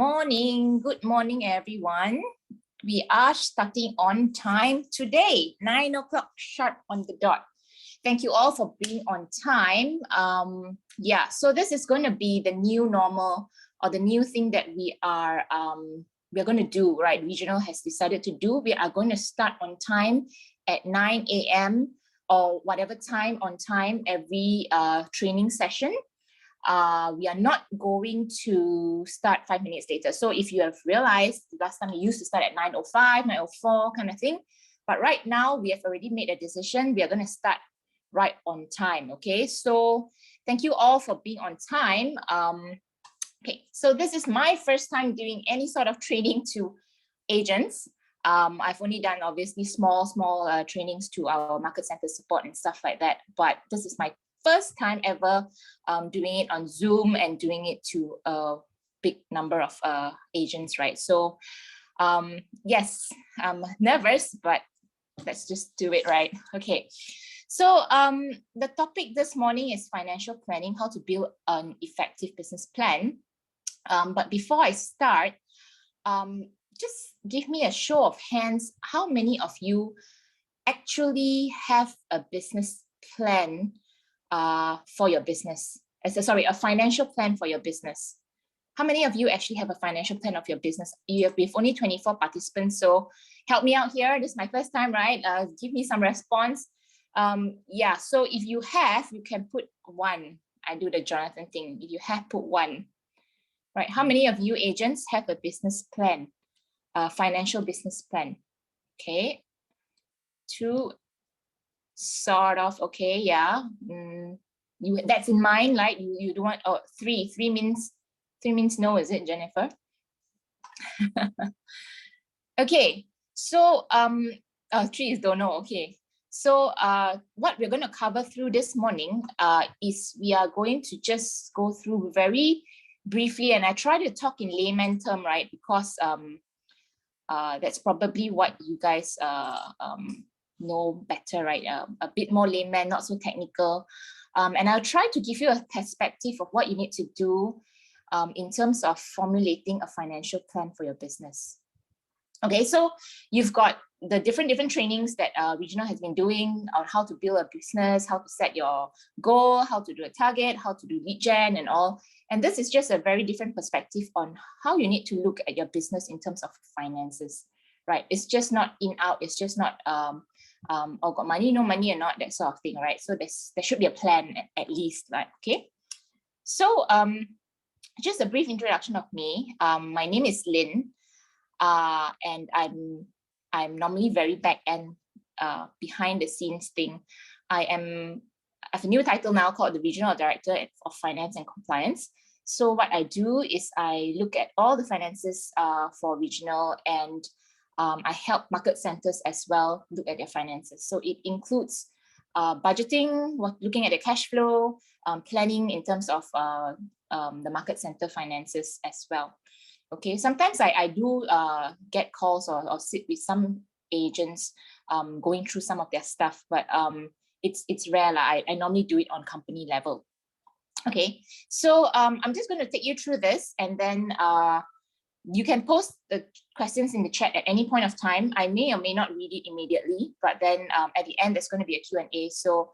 Good morning, everyone. We are starting on time today, 9 o'clock sharp on the dot. Thank you all for being on time. So this is going to be the new normal or the new thing that we're going to do, right? Regional has decided to do. We are going to start on time at 9 a.m. or whatever time on time every training session. We are not going to start 5 minutes later. So if you have realized, last time we used to start at 9:05, 9:04 kind of thing. But right now we have already made a decision. We are going to start right on time. Okay, so thank you all for being on time. Okay, so this is my first time doing any sort of training to agents. I've only done obviously small trainings to our market center support and stuff like that. But this is my first time ever doing it on Zoom and doing it to a big number of agents, right? So yes, I'm nervous, but let's just do it, right? Okay. So the topic this morning is financial planning, how to build an effective business plan. But before I start, just give me a show of hands. How many of you actually have a business plan for your business? A financial plan for your business. How many of you actually have a financial plan of your business? You have with only 24 participants, so help me out here. This is my first time, right? Give me some response. Yeah, so if you have, you can put 1. I do the Jonathan thing. If you have, put 1. Right? How many of you agents have a business plan, financial business plan? Okay, 2. Sort of, okay, yeah. You that's in mind, right? You don't want 3 means no, is it, Jennifer? Okay, so 3 is don't know. Okay, so what we're going to cover through this morning is we are going to just go through very briefly, and I try to talk in layman term, right? Because that's probably what you guys know better, right? A bit more layman, not so technical. And I'll try to give you a perspective of what you need to do in terms of formulating a financial plan for your business. Okay, so you've got the different trainings that Regional has been doing on how to build a business, how to set your goal, how to do a target, how to do lead gen and all. And this is just a very different perspective on how you need to look at your business in terms of finances, right? It's just not in, out, it's just not got money, no money or not, that sort of thing, right? So there should be a plan at least, right? Okay. So just a brief introduction of me. My name is Lynn, and I'm normally very back end, behind the scenes thing. I have a new title now called the Regional Director of Finance and Compliance. So what I do is I look at all the finances for Regional, and I help market centers as well look at their finances. So it includes budgeting, looking at the cash flow, planning in terms of the market center finances as well. Okay, sometimes I do get calls or sit with some agents going through some of their stuff, but it's rare. I normally do it on company level. Okay, so I'm just going to take you through this, and then you can post the questions in the chat at any point of time. I may or may not read it immediately, but then at the end, there's going to be a Q&A. So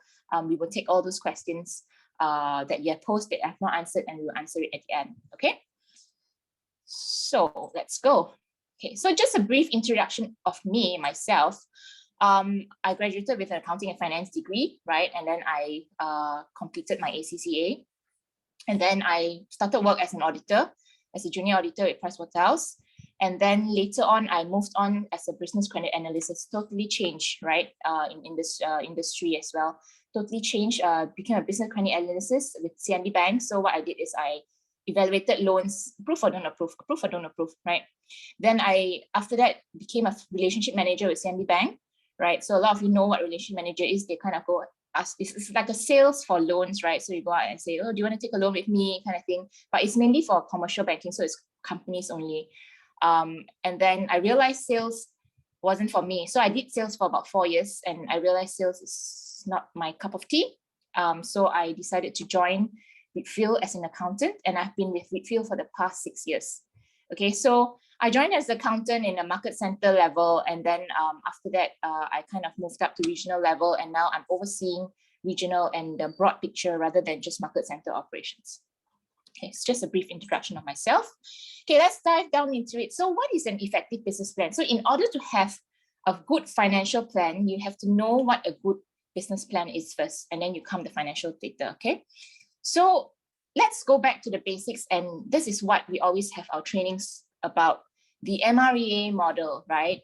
we will take all those questions that you have posted, I have not answered, and we will answer it at the end. Okay. So let's go. Okay. So just a brief introduction of me, myself. I graduated with an accounting and finance degree, right? And then I completed my ACCA. And then I started work as an auditor, as a junior auditor at Pricewaterhouse. And then later on, I moved on as a business credit analyst. It's totally changed, right? In this industry as well. Totally changed, became a business credit analyst with CMB Bank. So what I did is I evaluated loans, approve or don't approve, right? Then after that, became a relationship manager with CMB Bank, right? So a lot of you know what relationship manager is. They kind of go ask, it's like a sales for loans, right? So you go out and say, oh, do you want to take a loan with me, kind of thing. But it's mainly for commercial banking, so it's companies only. And then I realized sales wasn't for me. So I did sales for about 4 years, and I realized sales is not my cup of tea. So I decided to join Whitfield as an accountant, and I've been with Whitfield for the past 6 years. Okay, so I joined as accountant in a market center level, and then after that, I kind of moved up to regional level, and now I'm overseeing regional and the broad picture rather than just market center operations. Okay, it's just a brief introduction of myself. Okay, let's dive down into it. So what is an effective business plan? So in order to have a good financial plan, you have to know what a good business plan is first, and then you come the financial data, okay? So let's go back to the basics, and this is what we always have our trainings about, the MREA model, right?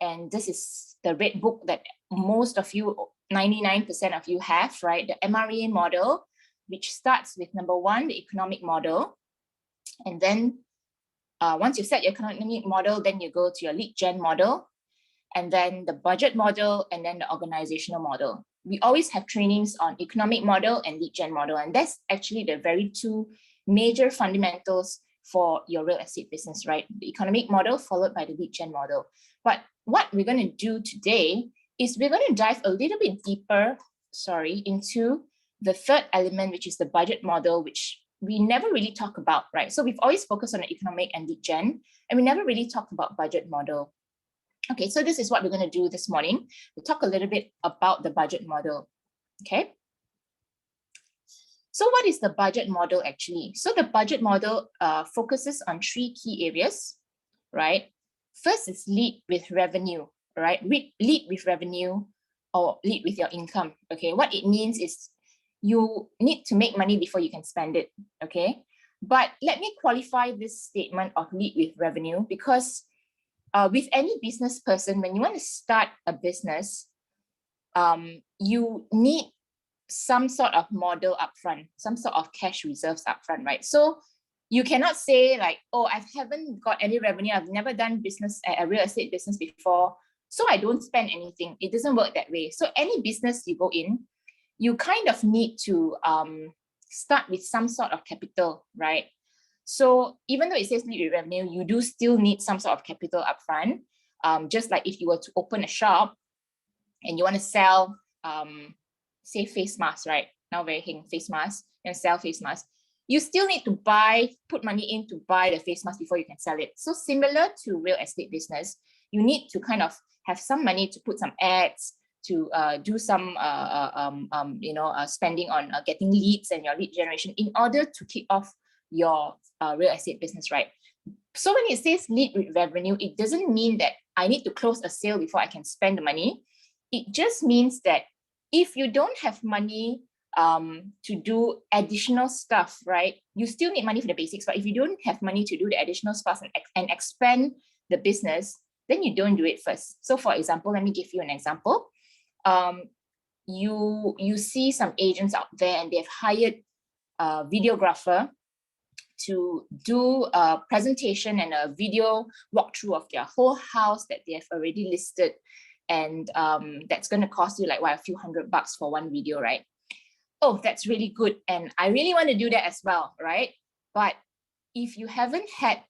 And this is the red book that most of you, 99% of you have, right? The MREA model, which starts with number one, the economic model. And then once you set your economic model, then you go to your lead gen model, and then the budget model, and then the organizational model. We always have trainings on economic model and lead gen model, and that's actually the very two major fundamentals for your real estate business, right? The economic model followed by the lead gen model. But what we're going to do today is we're going to dive a little bit deeper, into the third element, which is the budget model, which we never really talk about, right? So we've always focused on the economic and lead gen, and we never really talked about budget model. Okay, so this is what we're going to do this morning. We'll talk a little bit about the budget model, okay? So what is the budget model actually? So the budget model focuses on three key areas, right? First is lead with revenue, right? Lead with revenue or lead with your income, okay? What it means is you need to make money before you can spend it, okay? But let me qualify this statement of lead with revenue, because with any business person, when you want to start a business, you need some sort of model upfront, some sort of cash reserves upfront, right? So you cannot say like, oh, I haven't got any revenue, I've never done business, a real estate business before, so I don't spend anything. It doesn't work that way. So any business you go in, you kind of need to start with some sort of capital, right? So even though it says lead with revenue, you do still need some sort of capital upfront. Just like if you were to open a shop and you want to sell, say face masks, right? Now very hing face masks, and sell face masks. You still need to put money in to buy the face mask before you can sell it. So similar to real estate business, you need to kind of have some money to put some ads, to do some spending on getting leads and your lead generation in order to kick off your real estate business, right? So when it says lead with revenue, it doesn't mean that I need to close a sale before I can spend the money. It just means that if you don't have money to do additional stuff, right? You still need money for the basics, but if you don't have money to do the additional stuff and expand the business, then you don't do it first. So for example, let me give you an example. You see some agents out there and they've hired a videographer to do a presentation and a video walkthrough of their whole house that they have already listed. And that's going to cost you like a few $100 for one video, right? Oh, that's really good. And I really want to do that as well, right? But if you haven't had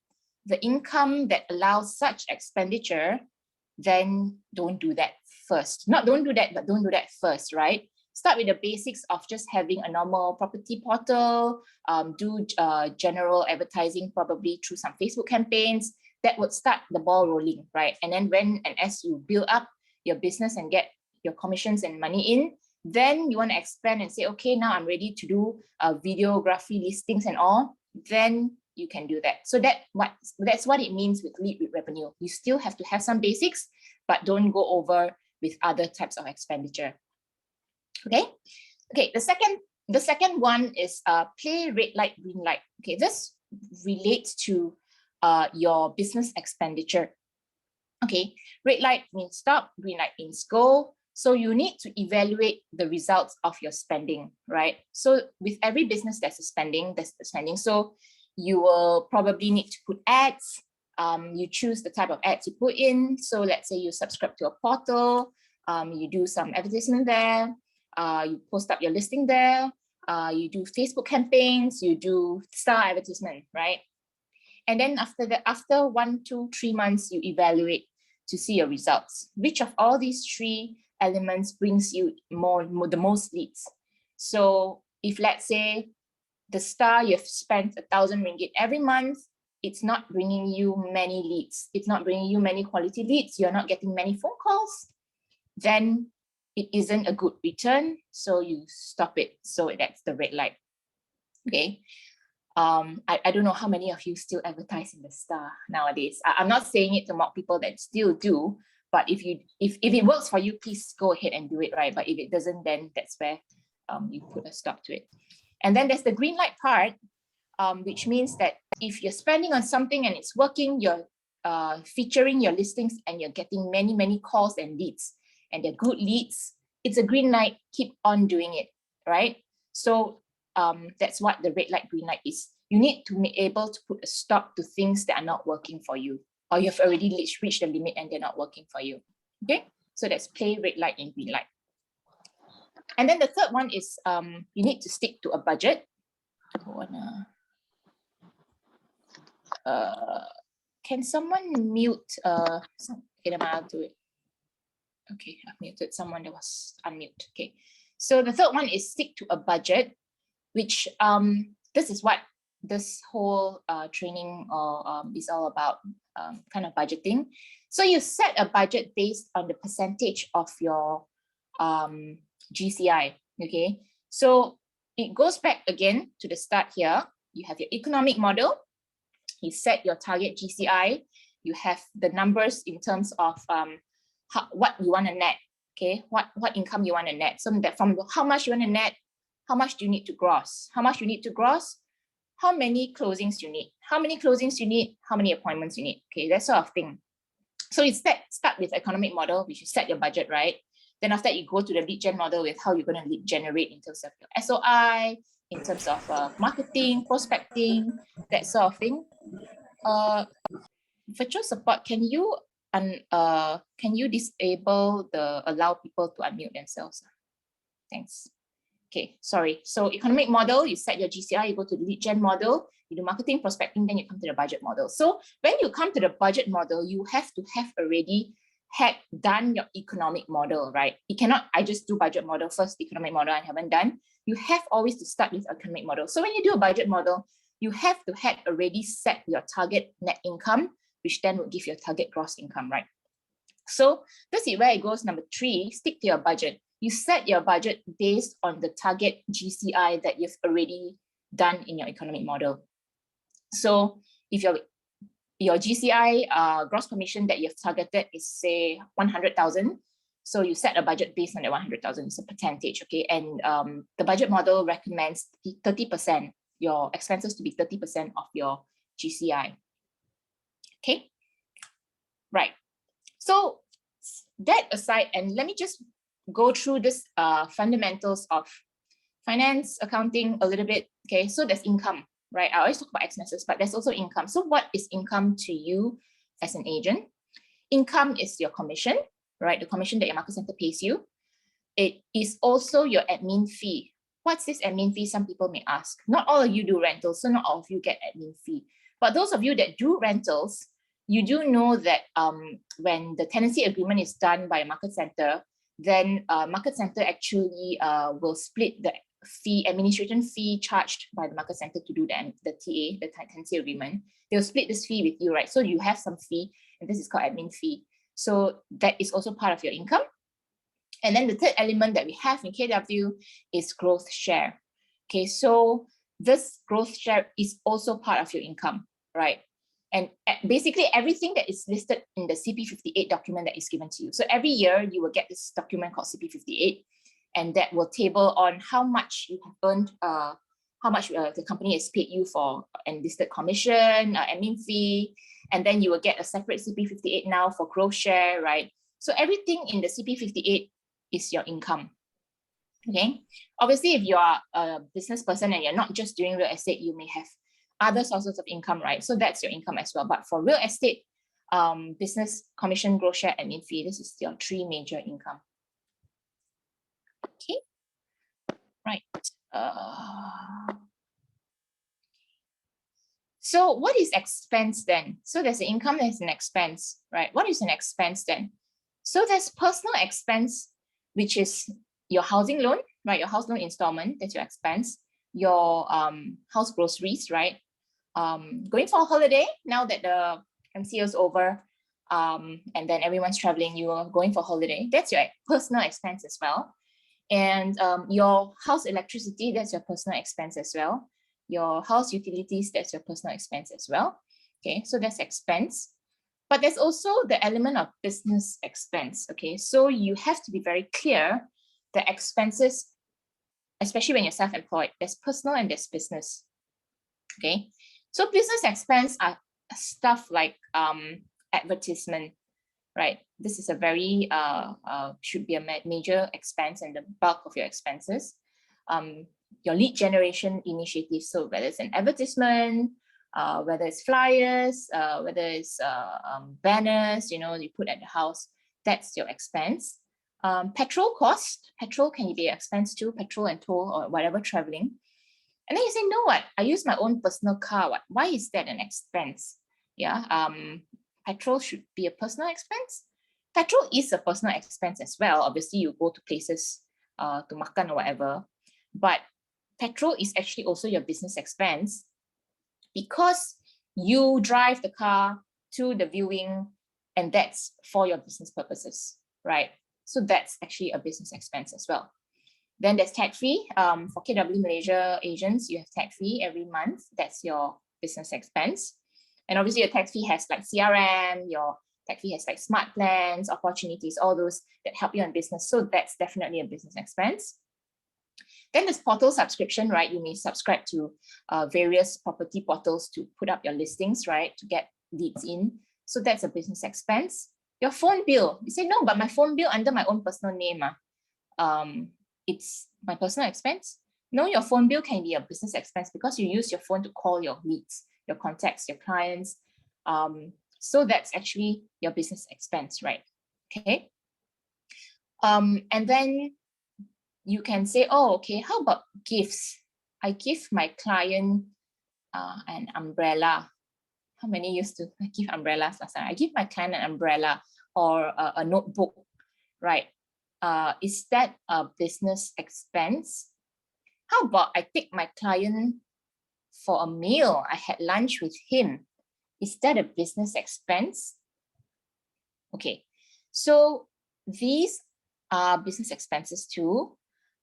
the income that allows such expenditure, then don't do that first. Not don't do that, but don't do that first, right? Start with the basics of just having a normal property portal, do general advertising, probably through some Facebook campaigns. That would start the ball rolling, right? And then as you build up your business and get your commissions and money in, then you want to expand and say, okay, now I'm ready to do videography listings and all, then you can do that. So that's what it means with lead with revenue. You still have to have some basics, but don't go over with other types of expenditure. Okay, the second one is play red light, green light. Okay, this relates to your business expenditure. Okay, red light means stop, green light means go. So you need to evaluate the results of your spending, right? So with every business, there's a spending. So you will probably need to put ads. You choose the type of ads you put in. So let's say you subscribe to a portal, you do some advertisement there, you post up your listing there, you do Facebook campaigns, you do star advertisement, right? And then after 1, 2, 3 months, you evaluate to see your results. Which of all these three elements brings you the most leads? So if let's say the star, you've spent 1,000 ringgit every month, it's not bringing you many leads, it's not bringing you many quality leads, you're not getting many phone calls, then it isn't a good return, so you stop it. So that's the red light. Okay. I don't know how many of you still advertise in the Star nowadays. I'm not saying it to mock people that still do, but if it works for you, please go ahead and do it, right? But if it doesn't, then that's where you put a stop to it. And then there's the green light part, which means that if you're spending on something and it's working, you're featuring your listings and you're getting many calls and leads, and they're good leads, it's a green light, keep on doing it, right? So that's what the red light, green light is. You need to be able to put a stop to things that are not working for you, or you've already reached the limit and they're not working for you. Okay, so that's play red light and green light. And then the third one is you need to stick to a budget. Can someone mute? Okay, I'll do it. Okay, I've muted someone that was unmute. Okay, so the third one is stick to a budget, which this is what this whole training is all about, kind of budgeting. So you set a budget based on the percentage of your GCI, okay? So it goes back again to the start here. You have your economic model, you set your target GCI, you have the numbers in terms of what you want to net, okay? What income you want to net. So that from how much you want to net, how much do you need to gross? How much you need to gross? How many closings you need? How many closings you need? How many appointments you need? Okay, that sort of thing. So you start with economic model, which you set your budget, right? Then after that, you go to the lead gen model with how you're going to lead generate in terms of your SOI, in terms of marketing, prospecting, that sort of thing. Virtual support, can you disable the allow people to unmute themselves? Thanks. Okay, sorry. So economic model, you set your GCI, you go to the lead gen model, you do marketing, prospecting, then you come to the budget model. So when you come to the budget model, you have to have already done your economic model, right? You cannot, I just do budget model first, economic model I haven't done. You have always to start with economic model. So when you do a budget model, you have to have already set your target net income, which then will give you a target gross income, right? So this is where it goes. Number 3, stick to your budget. You set your budget based on the target GCI that you've already done in your economic model. So if your GCI gross commission that you've targeted is say 100,000, so you set a budget based on the 100,000, it's a percentage, okay? And the budget model recommends 30%, your expenses to be 30% of your GCI, okay? Right. So that aside, and let me just go through this fundamentals of finance, accounting a little bit, okay? So there's income, right? I always talk about expenses, but there's also income. So what is income to you as an agent? Income is your commission, right? The commission that your market center pays you. It is also your admin fee. What's this admin fee? Some people may ask. Not all of you do rentals, so not all of you get admin fee. But those of you that do rentals, you do know that when the tenancy agreement is done by a market center, then market center actually will split the fee, administration fee charged by the market center to do the TA, the tenancy agreement. They'll split this fee with you, right? So you have some fee, and this is called admin fee. So that is also part of your income. And then the third element that we have in KW is growth share. Okay, so this growth share is also part of your income, right? And basically everything that is listed in the CP58 document that is given to you. So every year you will get this document called CP58, and that will table on how much you have earned, how much the company has paid you for enlisted commission, admin fee, and then you will get a separate CP58 now for growth share, right? So everything in the CP58 is your income. Okay. Obviously, if you are a business person and you're not just doing real estate, you may have other sources of income, right? So that's your income as well. But for real estate, business commission, growth share, admin fee, this is your 3 major income. Okay. Right. So what is expense then? So there's an income, there's an expense, right? What is an expense then? So there's personal expense, which is your housing loan, right? Your house loan installment, that's your expense. Your house groceries, right? going for a holiday now that the MCO is over, and then everyone's traveling, you are going for holiday, that's your personal expense as well. And your house electricity, that's your personal expense as well. Your house utilities, that's your personal expense as well. Okay, so that's expense. But there's also the element of business expense. Okay, so you have to be very clear the expenses, especially when you're self-employed, there's personal and there's business. Okay, so business expense are stuff like advertisement, right? This is a very should be a major expense and the bulk of your expenses. Your lead generation initiatives, so whether it's an advertisement, whether it's flyers, whether it's banners, you put at the house, that's your expense. Petrol cost, petrol can be an expense too, petrol and toll or whatever traveling. And then you say, no, what? I use my own personal car. What? Why is that an expense? Yeah, petrol should be a personal expense. Petrol is a personal expense as well. Obviously, you go to places to makan or whatever, but petrol is actually also your business expense because you drive the car to the viewing and that's for your business purposes, right? So that's actually a business expense as well. Then there's tag fee. For KW Malaysia agents, you have tag fee every month. That's your business expense. And obviously your tag fee has like CRM, your tag fee has like smart plans, opportunities, all those that help you in business. So that's definitely a business expense. Then there's portal subscription, right? You may subscribe to various property portals to put up your listings, right? To get leads in. So that's a business expense. Your phone bill, you say, no, but my phone bill under my own personal name, it's my personal expense. No, your phone bill can be a business expense because you use your phone to call your leads, your contacts, your clients. So that's actually your business expense, right? Okay. And then you can say, oh, okay, how about gifts? I give my client an umbrella. How many used to give umbrellas last time? I give my client an umbrella or a notebook, right? Is that a business expense? How about I take my client for a meal? I had lunch with him. Is that a business expense? Okay, so these are business expenses too.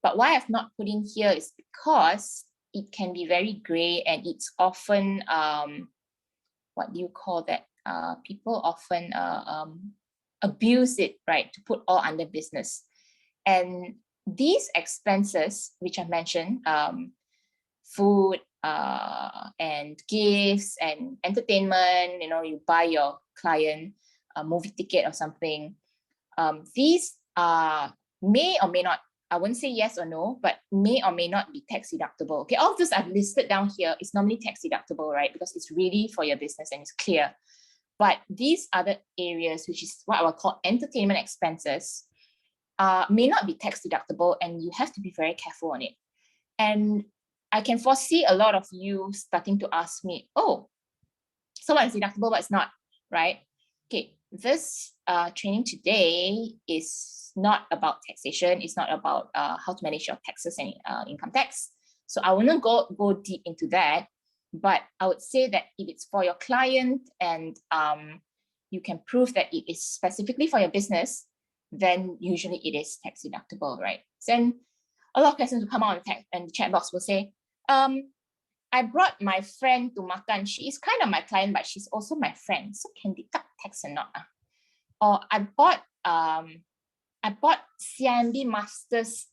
But why I've not put in here is because it can be very gray and it's often, what do you call that? People often abuse it, right? To put all under business. And these expenses, which I mentioned, food and gifts and entertainment, you buy your client a movie ticket or something. These may or may not, I wouldn't say yes or no, but may or may not be tax deductible. Okay, all of this I've listed down here is normally tax deductible, right? Because it's really for your business and it's clear. But these other areas, which is what I would call entertainment expenses, may not be tax deductible and you have to be very careful on it. And I can foresee a lot of you starting to ask me, oh, so what is deductible, what's not, right? Okay, this training today is not about taxation. It's not about how to manage your taxes and income tax. So I will not go deep into that, but I would say that if it's for your client and you can prove that it is specifically for your business, then usually it is tax deductible, right? Then a lot of questions will come out and the chat box will say, I brought my friend to makan. She is kind of my client, but she's also my friend. So can deduct tax or not? Or I bought CIMB Masters,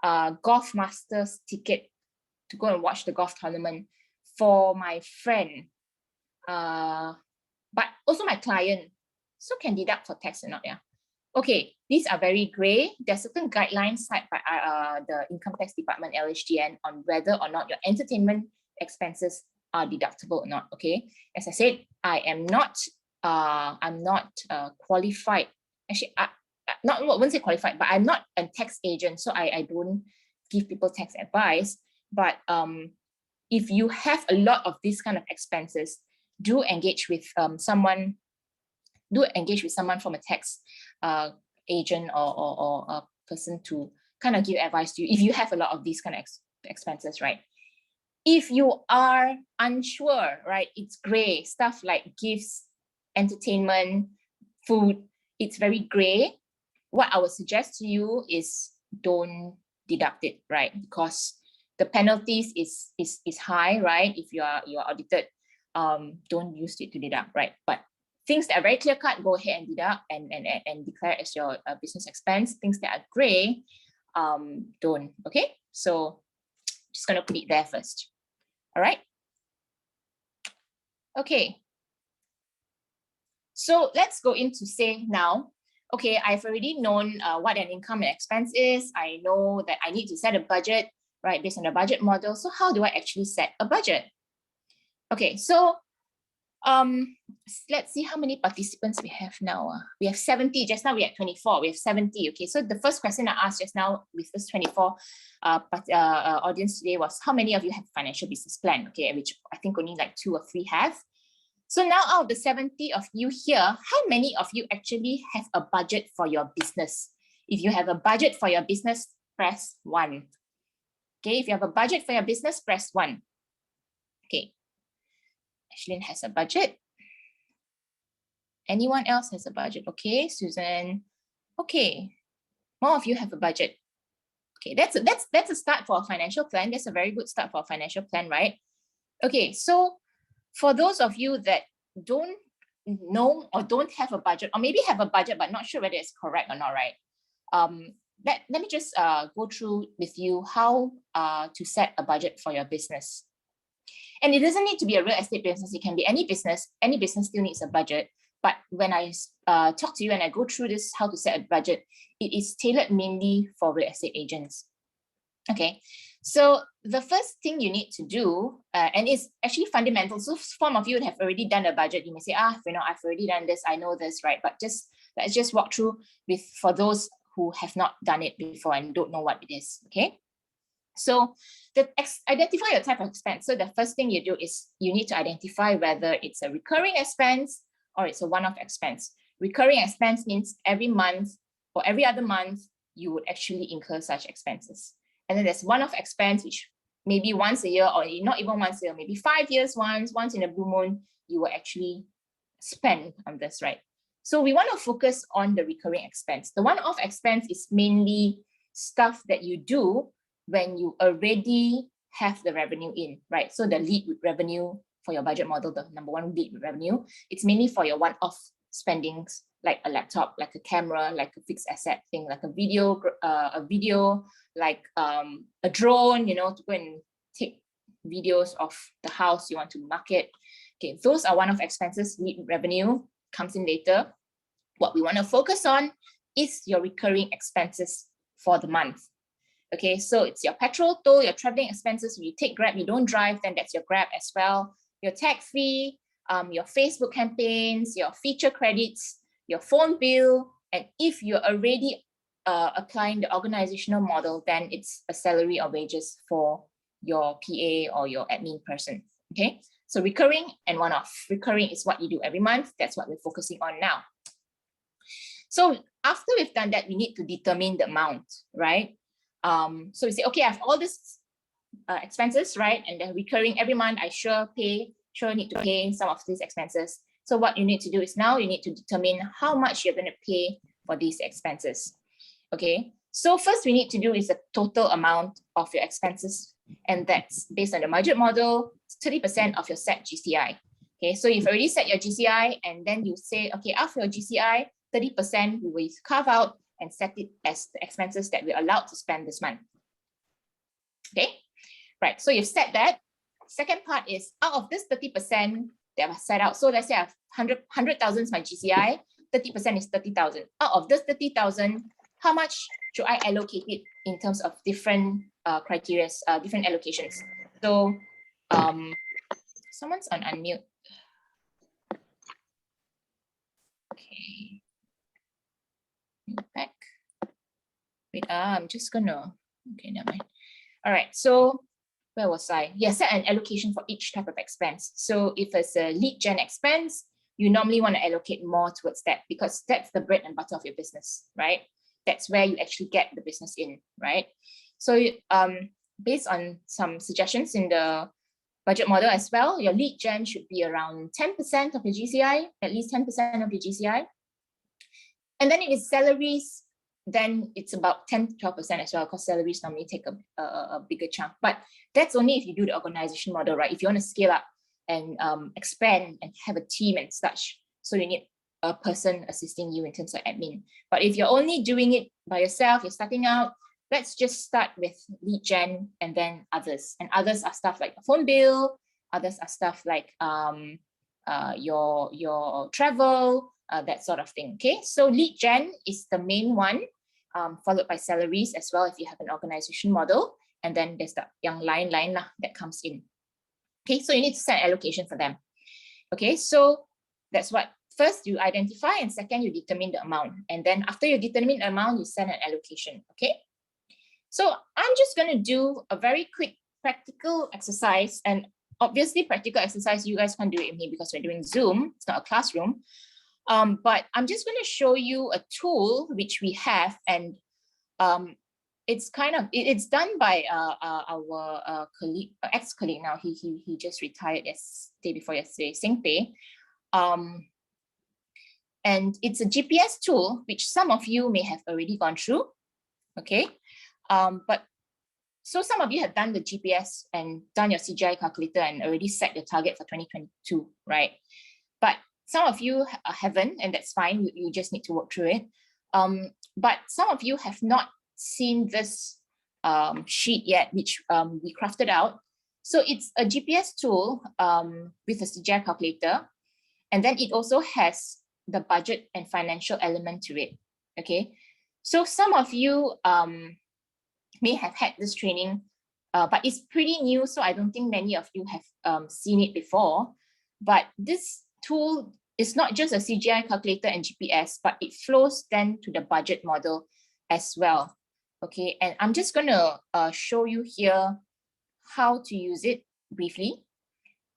Golf Masters ticket to go and watch the golf tournament for my friend, but also my client. So can deduct for tax or not? Yeah. Okay, these are very gray. There's certain guidelines set by the Income Tax Department, LHDN, on whether or not your entertainment expenses are deductible or not. Okay, as I said, I'm not qualified. Actually, I wouldn't say qualified, but I'm not a tax agent, so I don't give people tax advice. But if you have a lot of these kind of expenses, do engage with someone. Do engage with someone from a tax agent or a person to kind of give advice to you if you have a lot of these kind of expenses, right? If you are unsure, right, it's gray, stuff like gifts, entertainment, food, it's very gray. What I would suggest to you is don't deduct it, right? Because the penalties is high, right? If you are audited, don't use it to deduct, right? But things that are very clear cut, go ahead and deduct and declare as your business expense. Things that are gray, don't. Okay, so just gonna put it there first. All right. Okay. So let's go into say now. Okay, I've already known what an income and expense is. I know that I need to set a budget, right, based on the budget model. So how do I actually set a budget? Okay, so let's see how many participants we have now. We have 70. Just now we had 24. We have 70. Okay, so the first question I asked just now with this 24 audience today was, how many of you have financial business plan? Okay, which I think only like 2 or 3 have. So now out of the 70 of you here, how many of you actually have a budget for your business? If you have a budget for your business, press 1. Okay, if you have a budget for your business, press 1. Okay, Ashlyn has a budget. Anyone else has a budget? Okay, Susan. Okay, more of you have a budget. Okay, that's a start for a financial plan. That's a very good start for a financial plan, right? Okay, so for those of you that don't know or don't have a budget, or maybe have a budget but not sure whether it's correct or not, right? Let me just go through with you how to set a budget for your business. And it doesn't need to be a real estate business. It can be any business. Any business still needs a budget. But when I talk to you and I go through this, how to set a budget, it is tailored mainly for real estate agents. Okay, so the first thing you need to do, and it's actually fundamental. So some of you would have already done a budget. You may say, I've already done this. I know this, right? But let's just walk through with for those who have not done it before and don't know what it is. Okay. So identify your type of expense. So the first thing you do is you need to identify whether it's a recurring expense or it's a one-off expense. Recurring expense means every month or every other month, you would actually incur such expenses. And then there's one-off expense, which maybe once a year or not even once a year, maybe 5 years once in a blue moon, you will actually spend on this, right? So we want to focus on the recurring expense. The one-off expense is mainly stuff that you do when you already have the revenue in, right? So the lead revenue for your budget model, the number one lead revenue, it's mainly for your one-off spendings, like a laptop, like a camera, like a fixed asset thing, like a video, like a drone, to go and take videos of the house you want to market. Okay, those are one-off expenses. Lead revenue comes in later. What we want to focus on is your recurring expenses for the month. Okay, so it's your petrol, toll, your traveling expenses. If you take Grab, you don't drive, then that's your Grab as well. Your tag fee, your Facebook campaigns, your feature credits, your phone bill, and if you're already applying the organizational model, then it's a salary or wages for your PA or your admin person. Okay, so recurring and one-off. Recurring is what you do every month. That's what we're focusing on now. So after we've done that, we need to determine the amount, right? So we say, okay, I have all these expenses, right? And they're recurring every month. I sure need to pay some of these expenses. So what you need to do is now you need to determine how much you're going to pay for these expenses. Okay, so first we need to do is the total amount of your expenses, and that's based on the budget model, 30% of your set GCI. Okay, so you've already set your GCI, and then you say, okay, after your GCI, 30% we will carve out and set it as the expenses that we're allowed to spend this month. Okay, right, so you've set that. Second part is out of this 30% that was set out. So let's say I have 100,000 is my GCI, 30% is 30,000. Out of this 30,000, how much should I allocate it in terms of different criteria, different allocations? So someone's on unmute. Okay. Back. Wait, I'm just gonna, okay, never mind. All right, so where was I? Yeah, set an allocation for each type of expense. So if it's a lead gen expense, you normally want to allocate more towards that because that's the bread and butter of your business, right? That's where you actually get the business in, right? So based on some suggestions in the budget model as well, your lead gen should be around 10% of your GCI, at least 10% of your GCI. And then if it's salaries, then it's about 10 to 12% as well, because salaries normally take a bigger chunk. But that's only if you do the organization model, right? If you want to scale up and expand and have a team and such, so you need a person assisting you in terms of admin. But if you're only doing it by yourself, you're starting out, let's just start with lead gen and then others. And others are stuff like a phone bill, others are stuff like your travel, that sort of thing. Okay, so lead gen is the main one, followed by salaries as well if you have an organization model, and then there's the young line that comes in. Okay, so you need to set allocation for them. Okay, so that's what first you identify, and second you determine the amount, and then after you determine the amount, you set an allocation. Okay, so I'm just going to do a very quick practical exercise, and obviously practical exercise you guys can't do it with me because we're doing Zoom, it's not a classroom. But I'm just going to show you a tool which we have, and it's done by our colleague, ex-colleague now. He just retired day before yesterday, Singpei. And it's a GPS tool which some of you may have already gone through. Okay, but so some of you have done the GPS and done your CGI calculator and already set the target for 2022, right? But some of you haven't, and that's fine. You just need to work through it. But some of you have not seen this sheet yet, which we crafted out. So it's a GPS tool with a CGI calculator, and then it also has the budget and financial element to it. Okay, so some of you may have had this training, but it's pretty new, so I don't think many of you have seen it before. But this tool is not just a CGI calculator and GPS, but it flows then to the budget model as well. Okay, and I'm just going to show you here how to use it briefly,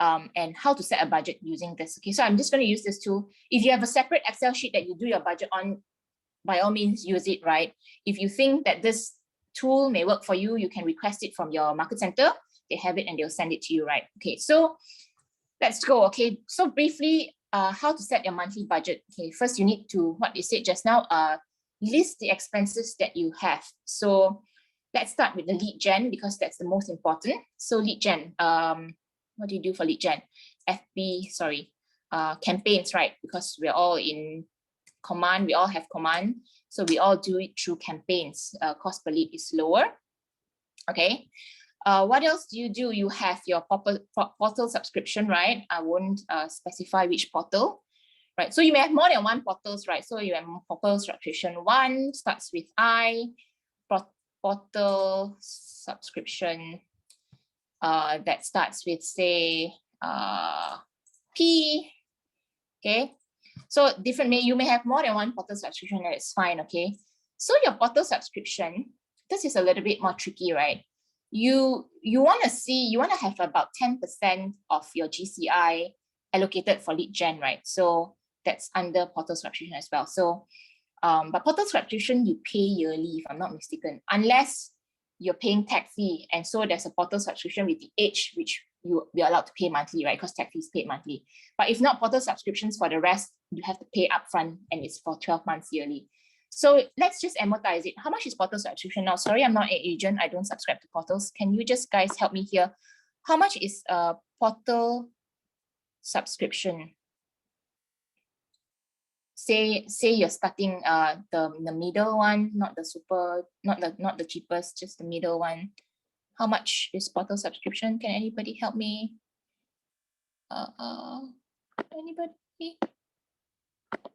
and how to set a budget using this. Okay, so I'm just going to use this tool. If you have a separate Excel sheet that you do your budget on, by all means use it, right? If you think that this tool may work for you, you can request it from your market center. They have it and they'll send it to you, right? Okay, so let's go. Okay, so briefly, how to set your monthly budget. Okay, first you need to, what you said just now, list the expenses that you have. So let's start with the lead gen because that's the most important. So lead gen, what do you do for lead gen? Campaigns, right? Because we're all in command, we all have command. So we all do it through campaigns. Cost per lead is lower. Okay. What else do? You have your portal subscription, right? I won't specify which portal, right? So you may have more than one portals, right? So you have portal subscription. One starts with I, portal subscription that starts with, say, P, okay? So you may have more than one portal subscription, and it's fine, okay? So your portal subscription, this is a little bit more tricky, right? You want to have about 10% of your GCI allocated for lead gen, right? So that's under portal subscription as well. So, but portal subscription you pay yearly, if I'm not mistaken, unless you're paying tech fee. And so there's a portal subscription with the age, which we are allowed to pay monthly, right? Because tech fee is paid monthly. But if not, portal subscriptions for the rest, you have to pay upfront, and it's for 12 months yearly. So let's just amortize it. How much is portal subscription now? Sorry, I'm not an agent. I don't subscribe to portals. Can you just guys help me here? How much is a portal subscription? Say you're starting the middle one, not the cheapest, just the middle one. How much is portal subscription? Can anybody help me? Anybody?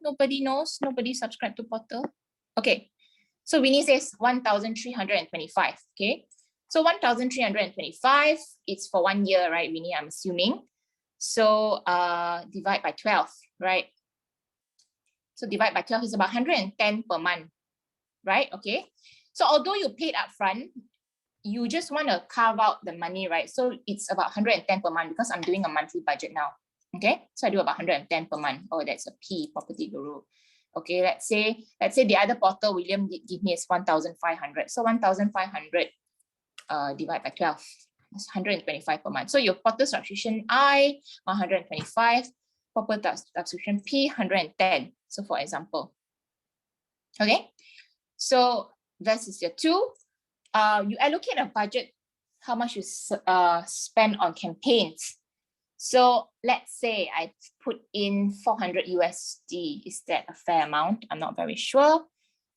Nobody knows. Nobody subscribed to portal. Okay, so Winnie says 1,325. Okay, so 1,325. It's for 1 year, right, Winnie? I'm assuming. So divide by 12, right? So divide by 12 is about 110 per month, right? Okay. So although you paid upfront, you just want to carve out the money, right? So it's about 110 per month because I'm doing a monthly budget now. Okay. So I do about 110 per month. Oh, that's a P, Property Guru. Okay. Let's say the other portal William did give me is 1,500. So 1,500 divide by 12. That's 125 per month. So your portal subscription I, 125, portal subscription P, 110. So for example, okay. So this is your two. You allocate a budget, how much you spend on campaigns. So let's say I put in 400 USD. Is that a fair amount? I'm not very sure.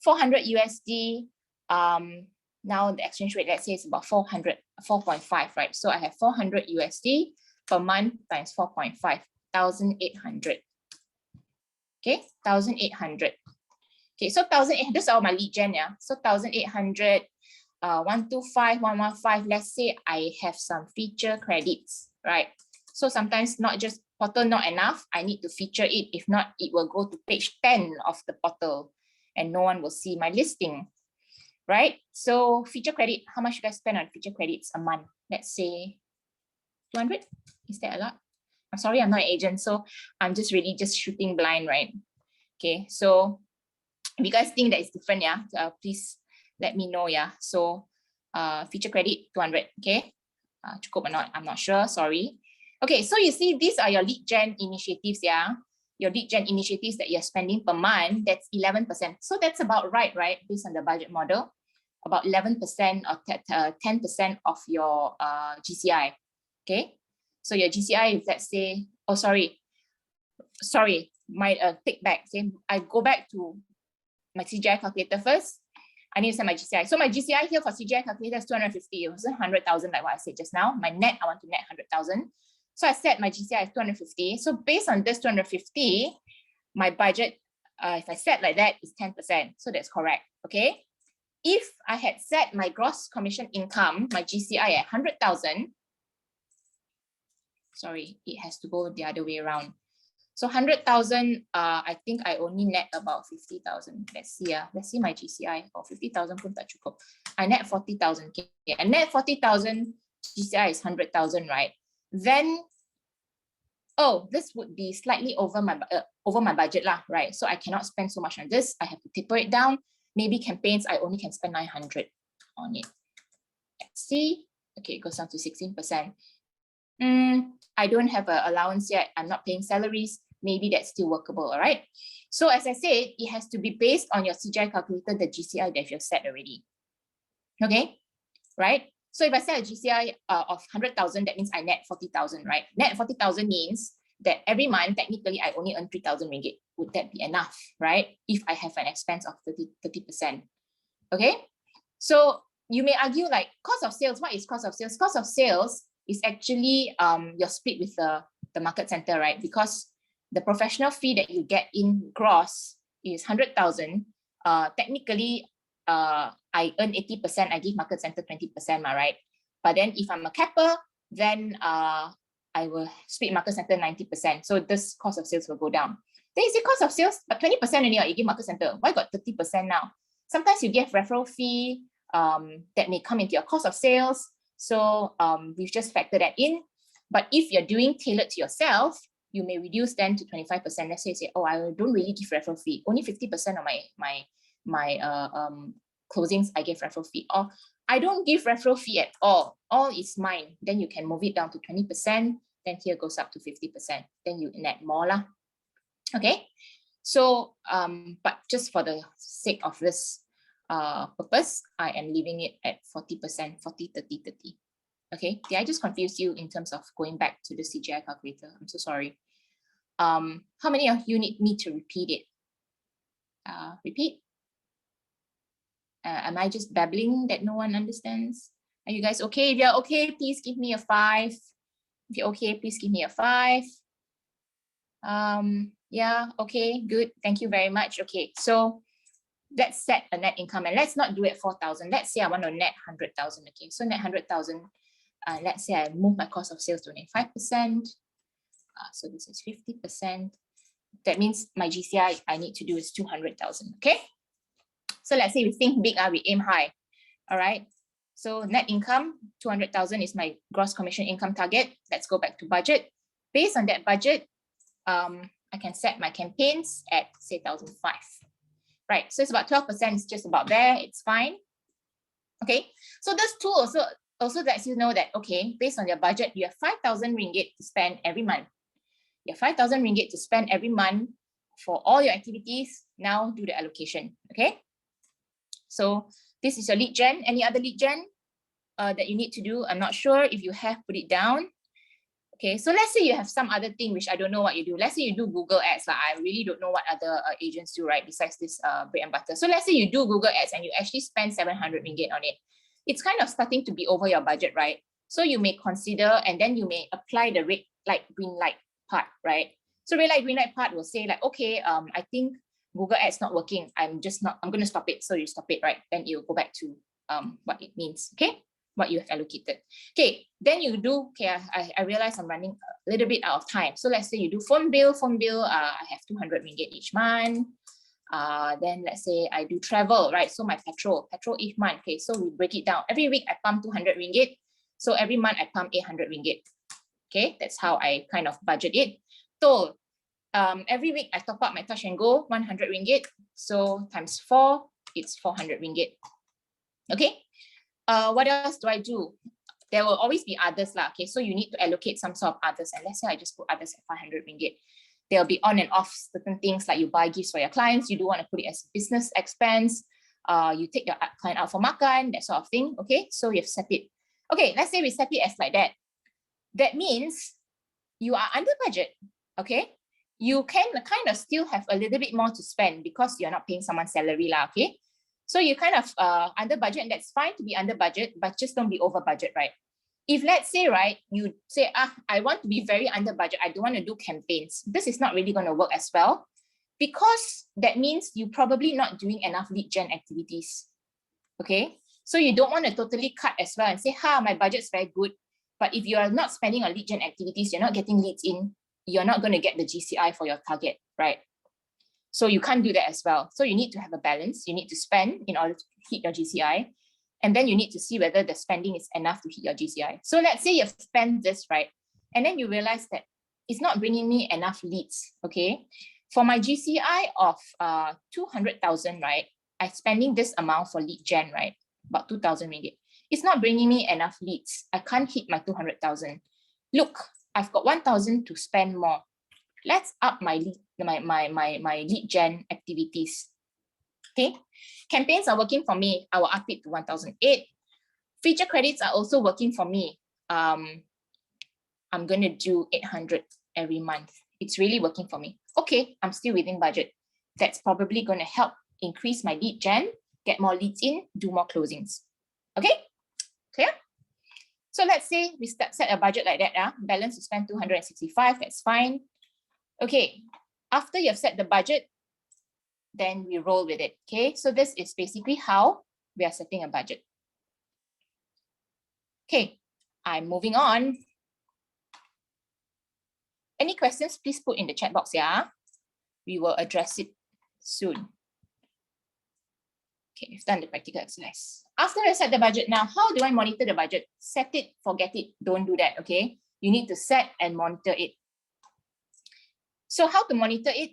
400 USD. Now the exchange rate, let's say it's about 4.5, right? So I have 400 USD per month times 4.5, 1,800. Okay, 1,800. Okay, so 1,800, this is all my lead gen, yeah. So 1,800, 125, 115. Let's say I have some feature credits, right? So sometimes not just portal not enough, I need to feature it. If not, it will go to page 10 of the portal and no one will see my listing, right? So feature credit, how much you guys spend on feature credits a month? Let's say 200. Is that a lot? I'm sorry, I'm not an agent, so I'm just really just shooting blind, right? Okay, so if you guys think that it's different, yeah, please let me know, yeah. So feature credit 200, okay? Cukup or not, I'm not sure, sorry. Okay, so you see, these are your lead gen initiatives, yeah. Your lead gen initiatives that you're spending per month, that's 11%. So that's about right, based on the budget model, about 11% or 10% of your GCI, okay? So your GCI is, let's say, oh, sorry, my take back, say, I go back to my CGI calculator first. I need to set my GCI. So my GCI here for CGI calculator is 250. It was 100,000 like what I said just now. My net, I want to net 100,000. So I set my GCI as 250. So based on this 250, my budget, if I set like that, is 10%. So that's correct, okay? If I had set my gross commission income, my GCI at 100,000, sorry, it has to go the other way around. So 100,000, I think I only net about 50,000. Let's see, let's see my GCI. Oh, 50,000 pun tak cukup. I net 40,000. Okay, I net 40,000. GCI is 100,000, right? Then, oh, this would be slightly over my budget lah, right? So I cannot spend so much on this. I have to taper it down. Maybe campaigns, I only can spend 900 on it. Let's see. Okay, it goes down to 16%. I don't have an allowance yet. I'm not paying salaries. Maybe that's still workable, all right? So as I said, it has to be based on your CGI calculator, the GCI that you've set already. Okay, right? So if I set a GCI of 100,000, that means I net 40,000, right? Net 40,000 means that every month, technically, I only earn 3,000 ringgit. Would that be enough, right? If I have an expense of 30%, okay? So you may argue like cost of sales, what is cost of sales? Cost of sales is actually your split with the market center, right? Because the professional fee that you get in gross is 100,000. Technically, I earn 80%, I give market center 20%, right? But then if I'm a capper, then I will split market center 90%. So this cost of sales will go down. Then you say cost of sales, but 20% only, you give market center. Why got 30% now? Sometimes you give referral fee that may come into your cost of sales. So we've just factored that in. But if you're doing tailored to yourself, you may reduce then to 25%. Let's say you say, oh, I don't really give referral fee. Only 50% of my closings, I give referral fee. Or I don't give referral fee at all. All is mine. Then you can move it down to 20%. Then here goes up to 50%. Then you net more lah. Okay. So, but just for the sake of this purpose, I am leaving it at 40%, 40, 30, 30. Okay, did I just confuse you in terms of going back to the CGI calculator? I'm so sorry. How many of you need me to repeat it? Repeat? Am I just babbling that no one understands? Are you guys okay? If you're okay, please give me a 5. If you're okay, please give me a 5. Yeah, okay, good. Thank you very much. Okay, so let's set a net income and let's not do it 4,000. Let's say I want to net 100,000. Okay, so net 100,000. Let's say I move my cost of sales to 5%. So this is 50%. That means my GCI I need to do is 200,000. Okay. So let's say we think big, we aim high. All right. So net income 200,000 is my gross commission income target. Let's go back to budget. Based on that budget, I can set my campaigns at say 1,005. Right. So it's about 12%. It's just about there. It's fine. Okay. So this tool also also lets you know that, okay, based on your budget, you have 5,000 ringgit to spend every month. You have 5,000 ringgit to spend every month for all your activities. Now do the allocation, okay? So this is your lead gen. Any other lead gen that you need to do? I'm not sure. If you have, put it down. Okay, so let's say you have some other thing which I don't know what you do. Let's say you do Google ads. Like I really don't know what other agents do, right? Besides this bread and butter. So let's say you do Google ads and you actually spend 700 ringgit on it. It's kind of starting to be over your budget, right? So you may consider, and then you may apply the red light, green light part, right? So red light, green light part will say like, okay, I think Google ads not working. I'm going to stop it. So you stop it, right? Then you go back to what it means, okay? What you have allocated. Okay, then you do, okay, I realize I'm running a little bit out of time. So let's say you do phone bill, I have 200 ringgit each month. Then let's say I do travel, right? So my petrol each month. Okay, so we break it down. Every week I pump 200 ringgit. So every month I pump 800 ringgit. Okay, that's how I kind of budget it. So every week I top up my touch and go 100 ringgit. So times 4, it's 400 ringgit. Okay. What else do I do? There will always be others lah. Okay, so you need to allocate some sort of others. And let's say I just put others at 500 ringgit. There'll be on and off certain things like you buy gifts for your clients. You do want to put it as business expense. You take your client out for makan, that sort of thing. Okay, so you've set it. Okay, let's say we set it as like that. That means you are under budget. Okay, you can kind of still have a little bit more to spend because you're not paying someone's salary lah. Okay. So you kind of under budget, and that's fine to be under budget, but just don't be over budget, right? If let's say, right, you say, I want to be very under budget, I don't want to do campaigns. This is not really going to work as well because that means you're probably not doing enough lead gen activities, okay? So you don't want to totally cut as well and say, my budget's very good. But if you are not spending on lead gen activities, you're not getting leads in, you're not going to get the GCI for your target, right? So you can't do that as well. So you need to have a balance. You need to spend in order to hit your GCI. And then you need to see whether the spending is enough to hit your GCI. So let's say you've spent this, right? And then you realize that it's not bringing me enough leads, okay? For my GCI of 200,000, right? I'm spending this amount for lead gen, right? About 2,000 ringgit. It's not bringing me enough leads. I can't hit my 200,000. Look, I've got 1,000 to spend more. Let's up my lead, my lead gen activities. Okay, campaigns are working for me. I will up it to 1,008. Feature credits are also working for me. I'm going to do 800 every month. It's really working for me. Okay, I'm still within budget. That's probably going to help increase my lead gen, get more leads in, do more closings. Okay, clear? So let's say we set a budget like that. Balance to spend 265, that's fine. Okay, after you've set the budget, then we roll with it. Okay, so this is basically how we are setting a budget. Okay, I'm moving on. Any questions, please put in the chat box, yeah? We will address it soon. Okay, we've done the practical exercise. After I set the budget now, how do I monitor the budget? Set it, forget it, don't do that, okay? You need to set and monitor it. So how to monitor it?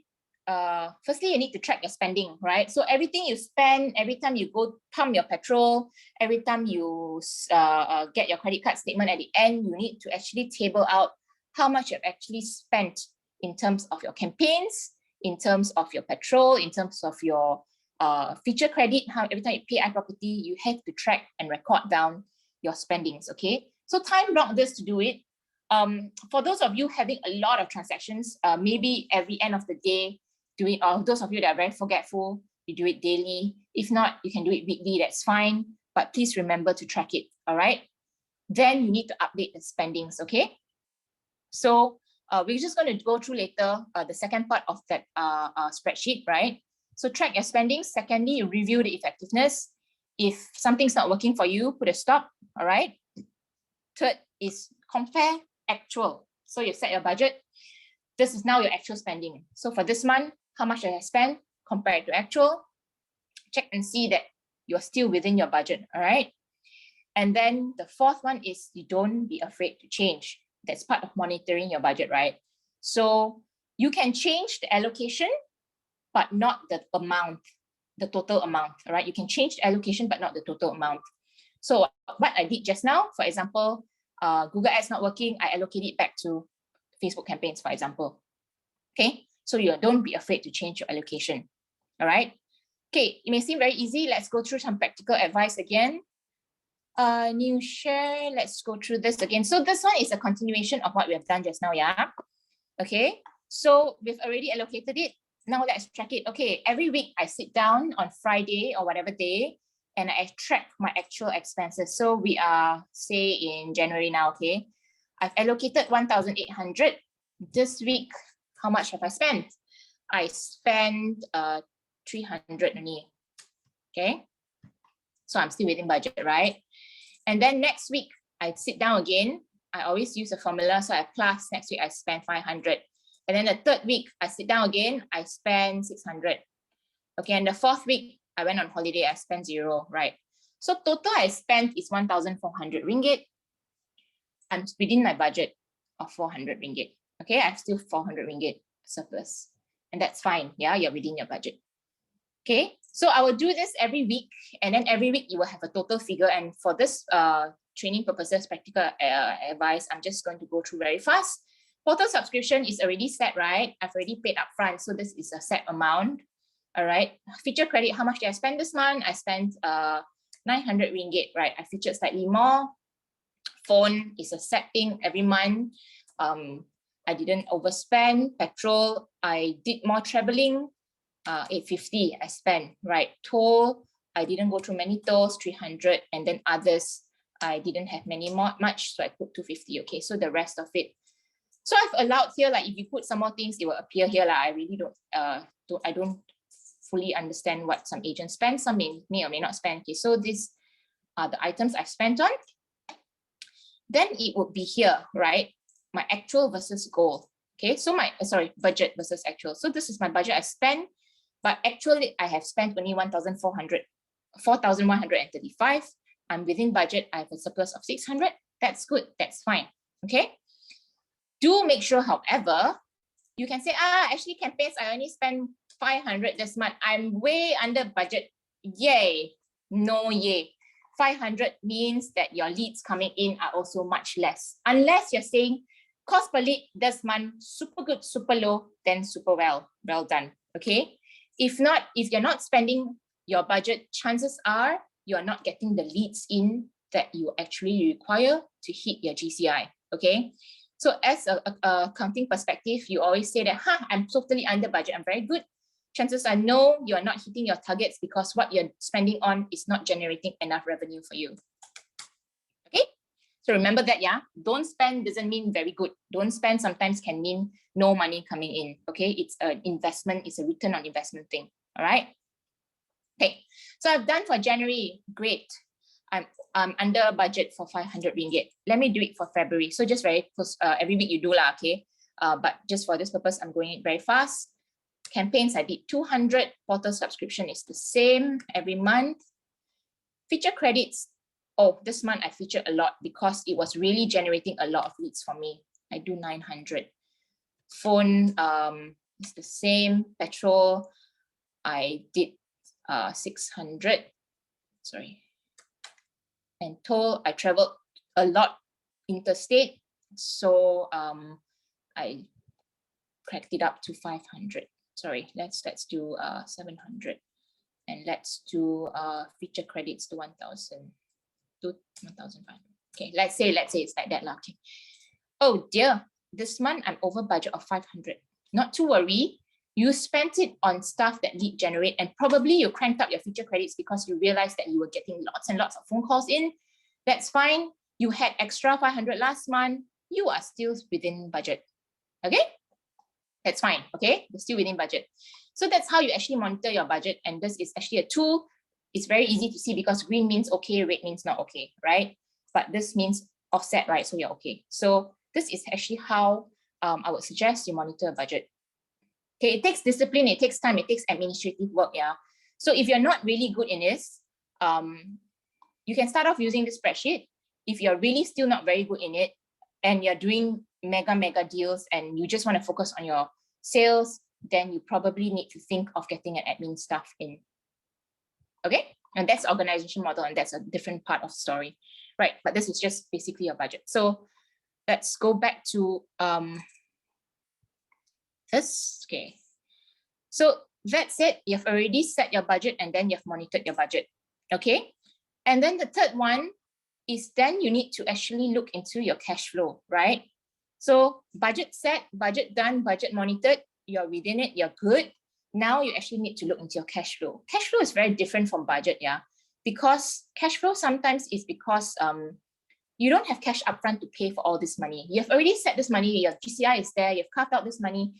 Firstly, you need to track your spending, right? So everything you spend, every time you go pump your petrol, every time you get your credit card statement at the end, you need to actually table out how much you've actually spent in terms of your campaigns, in terms of your petrol, in terms of your feature credit. How every time you pay iProperty, you have to track and record down your spendings, okay? So time block this to do it. For those of you having a lot of transactions, maybe every end of the day, do it, or those of you that are very forgetful, you do it daily. If not, you can do it weekly, that's fine. But please remember to track it, all right? Then you need to update the spendings, okay? So we're just going to go through later the second part of that spreadsheet, right? So track your spendings. Secondly, you review the effectiveness. If something's not working for you, put a stop, all right? Third is compare actual. So you set your budget. This is now your actual spending. So for this month, how much did I spend? Compare it to actual. Check and see that you're still within your budget, all right? And then the fourth one is you don't be afraid to change. That's part of monitoring your budget, right? So you can change the allocation, but not the amount, the total amount, all right? You can change the allocation, but not the total amount. So what I did just now, for example, Google Ads not working, I allocate it back to Facebook campaigns, for example. Okay, so you don't be afraid to change your allocation. All right. Okay, it may seem very easy. Let's go through some practical advice again. New share, let's go through this again. So this one is a continuation of what we have done just now, yeah? Okay, so we've already allocated it. Now let's track it. Okay, every week I sit down on Friday or whatever day, and I track my actual expenses. So we are, say, in January now, okay? I've allocated 1,800. This week, how much have I spent? I spent 300 only, okay? So I'm still within budget, right? And then next week, I sit down again. I always use a formula, so I plus, next week I spend 500. And then the third week, I sit down again, I spend 600. Okay, and the fourth week, I went on holiday, I spent 0, right? So total I spent is 1,400 ringgit. I'm within my budget of 400 ringgit. Okay, I have still 400 ringgit surplus. And that's fine, yeah, you're within your budget. Okay, so I will do this every week, and then every week you will have a total figure. And for this training purposes, practical advice, I'm just going to go through very fast. Portal subscription is already set, right? I've already paid upfront, so this is a set amount. All right, feature credit, how much did I spend this month? I spent 900 ringgit, right? I featured slightly more. Phone is a set thing every month. I didn't overspend. Petrol, I did more traveling. 850 I spent, right? Toll, I didn't go through many tolls, 300, and then others, I didn't have much, so I put 250. Okay, so the rest of it. So I've allowed here, like if you put some more things, it will appear here. Like I really I don't fully understand what some agents spend. Some may or may not spend. Okay, so these are the items I've spent on. Then it would be here, right? My actual versus goal. Okay, so my budget versus actual. So this is my budget I spent, but actually I have spent only 4,135. I'm within budget. I have a surplus of 600. That's good. That's fine. Okay. Do make sure, however, you can say, actually campaigns, I only spent 500 this month. I'm way under budget. Yay. No yay. 500 means that your leads coming in are also much less. Unless you're saying cost per lead this month, super good, super low, then super well done. Okay. If not, if you're not spending your budget, chances are you're not getting the leads in that you actually require to hit your GCI. Okay. So as a accounting perspective, you always say that, I'm totally under budget. I'm very good. Chances are no, you are not hitting your targets because what you're spending on is not generating enough revenue for you. Okay. So remember that, yeah. Don't spend doesn't mean very good. Don't spend sometimes can mean no money coming in. Okay. It's an investment. It's a return on investment thing. All right. Okay. So I've done for January. Great. I'm under budget for 500 ringgit. Let me do it for February. So just very close, every week you do lah, okay? But just for this purpose, I'm going it very fast. Campaigns, I did 200. Portal subscription is the same every month. Feature credits. Oh, this month I featured a lot because it was really generating a lot of leads for me. I do 900. Phone is the same. Petrol, I did 600. Sorry. And toll, I traveled a lot interstate, so I cracked it up to 500. Sorry, let's do 700, and let's do feature credits to 1,000 to 1,500. Okay, let's say it's like that, okay. Oh dear, this month I'm over budget of 500. Not to worry. You spent it on stuff that lead generate, and probably you cranked up your feature credits because you realized that you were getting lots and lots of phone calls in. That's fine. You had extra 500 last month. You are still within budget. Okay? That's fine. Okay? You're still within budget. So that's how you actually monitor your budget. And this is actually a tool. It's very easy to see because green means okay, red means not okay, right? But this means offset, right? So you're okay. So this is actually how I would suggest you monitor a budget. Okay, it takes discipline, it takes time, it takes administrative work, yeah. So if you're not really good in this, you can start off using this spreadsheet. If you're really still not very good in it, and you're doing mega deals, and you just want to focus on your sales, then you probably need to think of getting an admin staff in. Okay, And that's organization model, and that's a different part of the story, right? But this is just basically your budget. So let's go back to this. Okay. So that's it. You've already set your budget and then you've monitored your budget. Okay. And then the third one is then you need to actually look into your cash flow, right? So budget set, budget done, budget monitored, you're within it, you're good. Now you actually need to look into your cash flow. Cash flow is very different from budget, yeah? Because cash flow sometimes is because you don't have cash upfront to pay for all this money. You've already set this money, your GCI is there, you've carved out this money,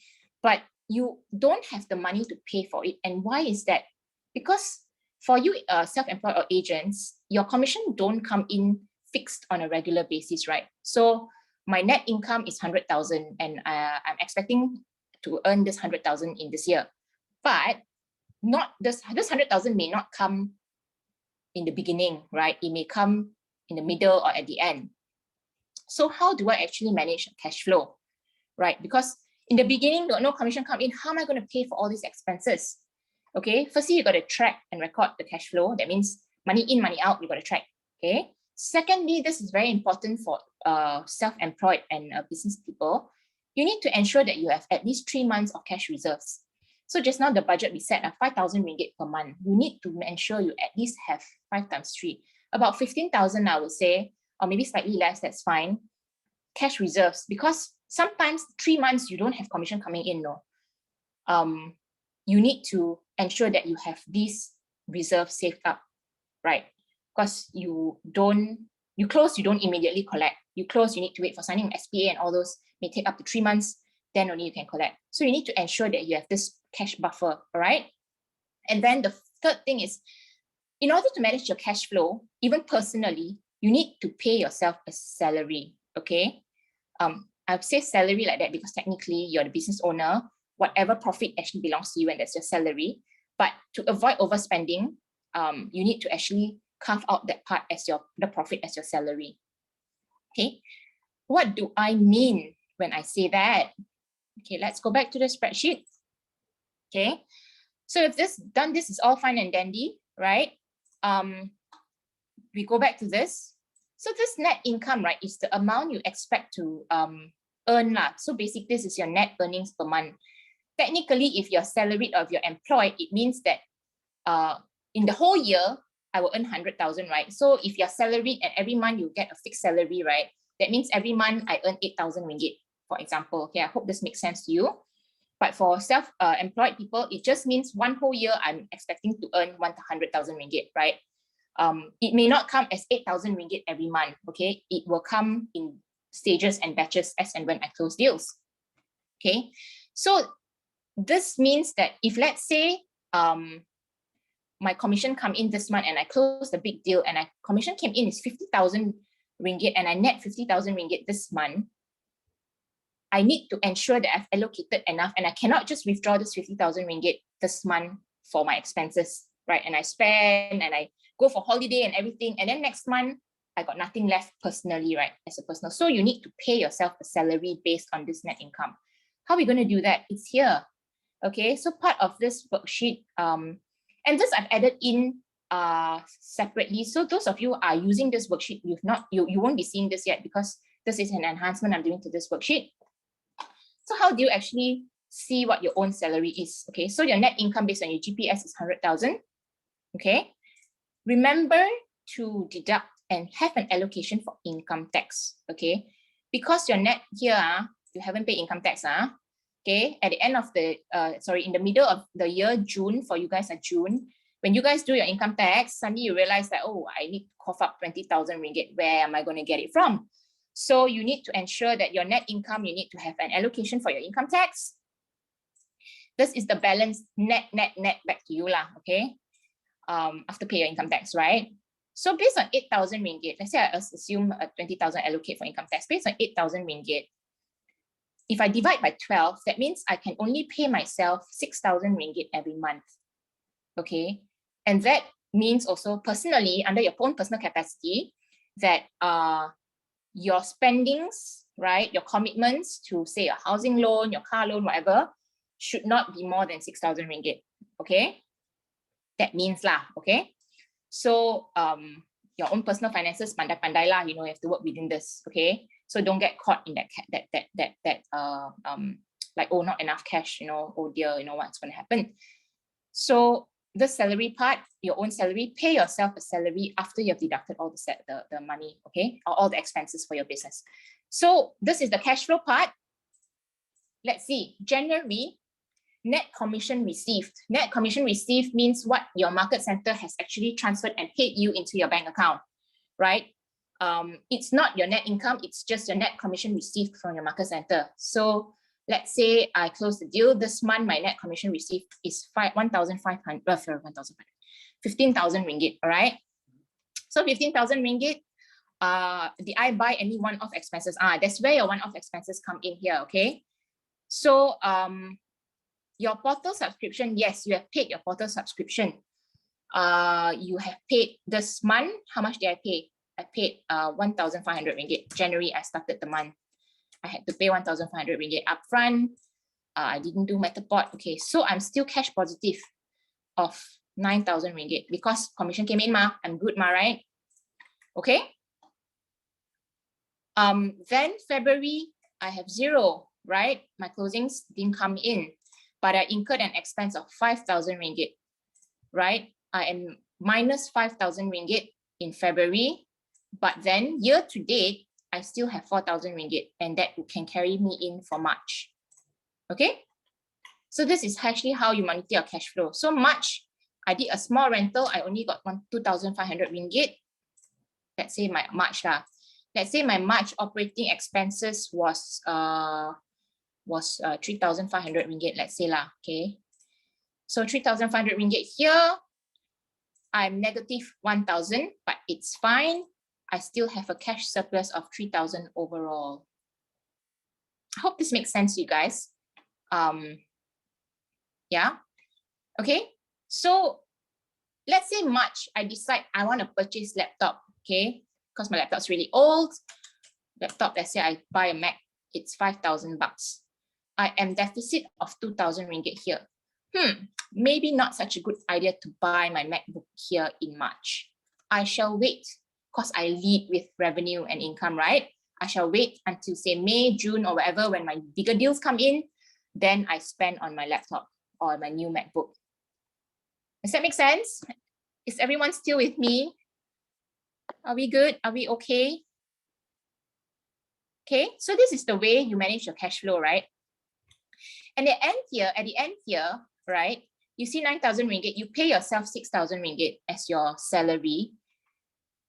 but you don't have the money to pay for it. And why is that? Because for you self-employed or agents, your commission don't come in fixed on a regular basis, right? So my net income is 100,000 and I'm expecting to earn this 100,000 in this year. But not this 100,000 may not come in the beginning, right? It may come in the middle or at the end. So how do I actually manage cash flow, right? Because in the beginning, no commission come in. How am I going to pay for all these expenses? Okay, firstly, you got to track and record the cash flow. That means money in, money out, you got to track. Okay. Secondly, this is very important for self-employed and business people. You need to ensure that you have at least 3 months of cash reserves. So just now the budget we set at 5,000 ringgit per month. You need to ensure you at least have 5 times 3, about 15,000, I would say, or maybe slightly less. That's fine. Cash reserves, because sometimes 3 months you don't have commission coming in. No, you need to ensure that you have these reserves saved up, right? Because you close, you don't immediately collect. You close, you need to wait for signing SPA, and all those may take up to 3 months. Then only you can collect. So you need to ensure that you have this cash buffer, all right? And then the third thing is, in order to manage your cash flow, even personally, you need to pay yourself a salary, okay? I've said salary like that because technically you're the business owner. Whatever profit actually belongs to you, and that's your salary. But to avoid overspending, you need to actually carve out that part as the profit as your salary. Okay, what do I mean when I say that? Okay, let's go back to the spreadsheet. Okay, so if this is all fine and dandy, right? We go back to this. So this net income, right, is the amount you expect to earn lah. So basically, this is your net earnings per month. Technically, if you're salaried or if you're employed, it means that in the whole year, I will earn 100,000, right? So if you're salaried and every month you get a fixed salary, right? That means every month I earn 8,000 ringgit, for example. Okay, I hope this makes sense to you. But for self-employed people, it just means one whole year I'm expecting to earn 100,000 ringgit, right? It may not come as 8,000 ringgit every month, okay? It will come in stages and batches as and when I close deals, okay? So this means that if, let's say, my commission come in this month and I close the big deal and commission came in is 50,000 ringgit and I net 50,000 ringgit this month, I need to ensure that I've allocated enough, and I cannot just withdraw this 50,000 ringgit this month for my expenses, right? And I spend and I go for holiday and everything, and then next month I got nothing left personally, right? As a personal. So you need to pay yourself a salary based on this net income. How are we going to do that? It's here. Okay, so part of this worksheet, and this I've added in separately. So those of you are using this worksheet, you won't be seeing this yet because this is an enhancement I'm doing to this worksheet. So how do you actually see what your own salary is? Okay, so your net income based on your GPS is 100,000. Okay, remember to deduct and have an allocation for income tax. Okay, because your net here, you haven't paid income tax. Okay, at the end of the, in the middle of the year, June, for you guys are June, when you guys do your income tax, suddenly you realize that, oh, I need to cough up 20,000 ringgit. Where am I going to get it from? So you need to ensure that your net income, you need to have an allocation for your income tax. This is the balance net back to you lah, okay? After pay your income tax, right? So based on 8,000 ringgit, let's say I assume 20,000 allocate for income tax. Based on 8,000 ringgit, if I divide by 12, that means I can only pay myself 6,000 ringgit every month, okay? And that means also personally, under your own personal capacity, that your spendings, right, your commitments to say a housing loan, your car loan, whatever, should not be more than 6,000 ringgit, okay? That means lah, okay? So your own personal finances, pandai-pandai lah, you know, you have to work within this, okay? So don't get caught in that like, oh, not enough cash, you know, oh dear, you know, what's going to happen. So the salary part, your own salary, pay yourself a salary after you've deducted all the money, okay, or all the expenses for your business. So this is the cash flow part. Let's see, January, net commission received. Net commission received means what your market center has actually transferred and paid you into your bank account, right? It's not your net income, it's just your net commission received from your market center. So let's say I close the deal this month, my net commission received is 1,500, 15,000 ringgit, all right? So 15,000 ringgit, did I buy any one-off expenses? That's where your one-off expenses come in here, okay? So your portal subscription, yes, you have paid your portal subscription. You have paid this month. How much did I pay? I paid 1,500 ringgit. January, I started the month. I had to pay 1,500 ringgit upfront. I didn't do Metapod. Okay, so I'm still cash positive of 9,000 ringgit because commission came in, ma. I'm good, ma, right? Okay. Then February, I have 0, right? My closings didn't come in, but I incurred an expense of 5,000 ringgit, right? I am minus 5,000 ringgit in February, but then year to date, I still have 4,000 ringgit, and that can carry me in for March. Okay, so this is actually how you monitor your cash flow. So March, I did a small rental. I only got 2,500 ringgit. Let's say my March lah. Let's say my March operating expenses was 3,500 ringgit. Let's say lah. Okay, so 3,500 ringgit here. I'm negative 1,000, but it's fine. I still have a cash surplus of 3,000 overall. I hope this makes sense to you guys. Yeah, okay. So let's say March, I decide I want to purchase laptop, okay? Because my laptop's really old. Laptop, let's say I buy a Mac, it's 5,000 bucks. I am deficit of 2,000 ringgit here. Maybe not such a good idea to buy my MacBook here in March. I shall wait, because I lead with revenue and income, right? I shall wait until say May, June, or whatever, when my bigger deals come in, then I spend on my laptop or my new MacBook. Does that make sense? Is everyone still with me? Are we good? Are we okay? Okay, so this is the way you manage your cash flow, right? And at the end here, right, you see 9,000 ringgit, you pay yourself 6,000 ringgit as your salary.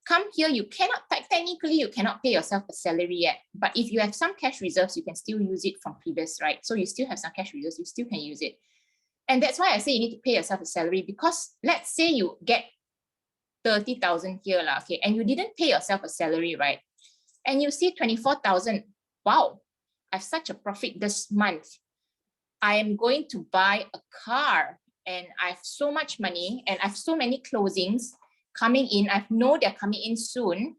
Come here, you cannot, technically, you cannot pay yourself a salary yet. But if you have some cash reserves, you can still use it from previous, right? So you still have some cash reserves, you still can use it. And that's why I say you need to pay yourself a salary, because let's say you get 30,000 here, okay, and you didn't pay yourself a salary, right? And you see 24,000, wow, I have such a profit this month. I am going to buy a car, and I have so much money, and I have so many closings coming in. I know they're coming in soon.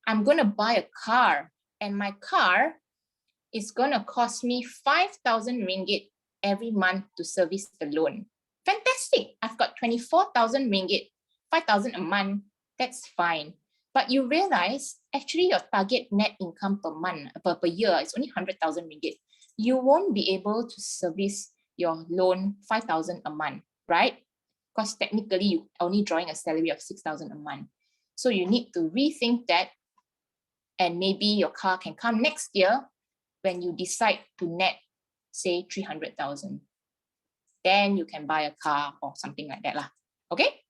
I'm going to buy a car, and my car is going to cost me 5,000 ringgit every month to service the loan. Fantastic. I've got 24,000 ringgit, 5,000 a month. That's fine. But you realize actually your target net income per month, per year is only 100,000 ringgit. You won't be able to service your loan 5,000 a month, right? Because technically you're only drawing a salary of 6,000 a month. So you need to rethink that, and maybe your car can come next year when you decide to net, say 300,000. Then you can buy a car or something like that lah. Okay?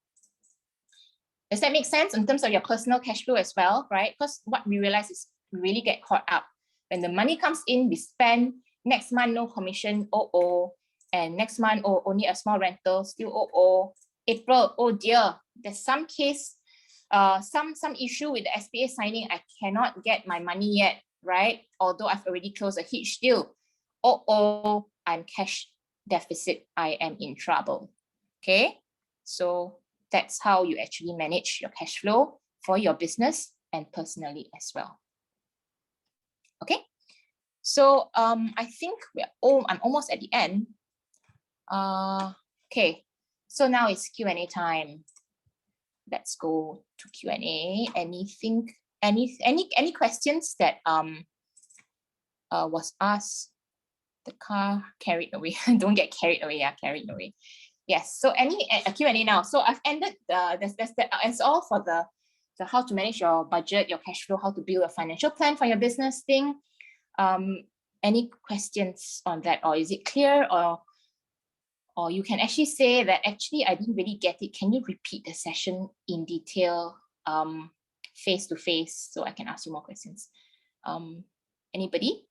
Does that make sense in terms of your personal cash flow as well, right? Because what we realize is we really get caught up. When the money comes in, we spend. Next month, no commission, and next month, only a small rental, still April, oh dear, there's some case, some issue with the SPA signing. I cannot get my money yet, right? Although I've already closed a huge deal. I'm cash deficit. I am in trouble. Okay, so that's how you actually manage your cash flow for your business and personally as well. Okay. So I think I'm almost at the end. Okay, so now it's Q&A time. let's go to Q&A. Anything, any questions that was asked? The car carried away. Don't get carried away. Yeah, carried away. Yes. So any Q&A now. So I've ended that's all for the how to manage your budget, your cash flow, how to build a financial plan for your business thing. Any questions on that, or is it clear? Or you can actually say that actually I didn't really get it. Can you repeat the session in detail, face to face, so I can ask you more questions? Anybody?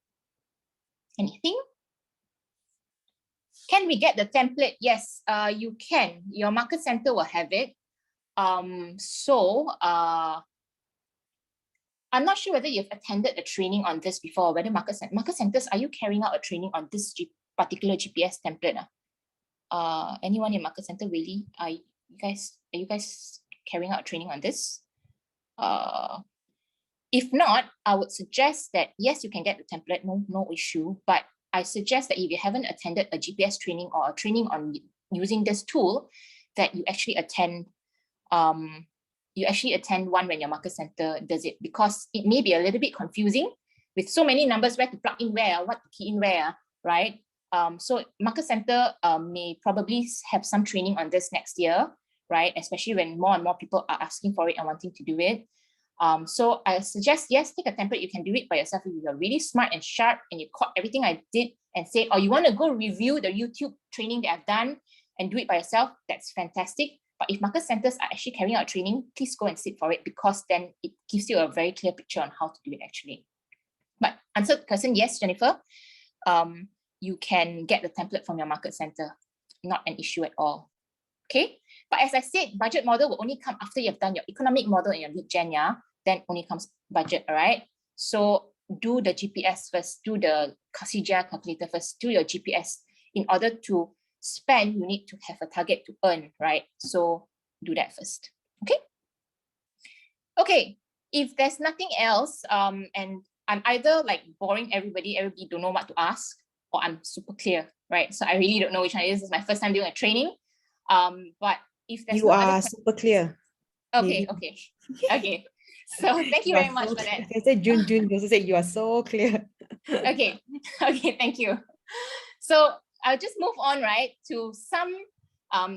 Anything? Can we get the template? Yes, you can. Your market center will have it. I'm not sure whether you've attended a training on this before, whether market centers, are you carrying out a training on this particular GPS template? Anyone in market center really? Are you guys carrying out a training on this? If not, I would suggest that yes, you can get the template, no issue. But I suggest that if you haven't attended a GPS training or a training on using this tool, that you actually attend. You actually attend one when your market center does it, because it may be a little bit confusing with so many numbers, where to plug in where, what to key in where, right? So market center may probably have some training on this next year, right? Especially when more and more people are asking for it and wanting to do it. So I suggest, yes, take a template. You can do it by yourself if you're really smart and sharp and you caught everything I did and said, or you want to go review the YouTube training that I've done and do it by yourself, that's fantastic. But if market centers are actually carrying out training, please go and sit for it, because then it gives you a very clear picture on how to do it actually. But answer the question, yes, Jennifer, you can get the template from your market center, not an issue at all. Okay, but as I said, budget model will only come after you've done your economic model and your lead gen, yeah? Then only comes budget, all right? So do the GPS first, do the CGI calculator first, do your GPS. In order to spend, you need to have a target to earn, right? So do that first, okay? Okay, if there's nothing else, and I'm either like boring everybody don't know what to ask, or I'm super clear, right? So I really don't know which one it is. This is my first time doing a training. But if there's you are super clear. Okay, maybe. Okay. So thank you very much for that. I said June, you also said you are so clear. Okay, thank you. So I'll just move on, right, to some,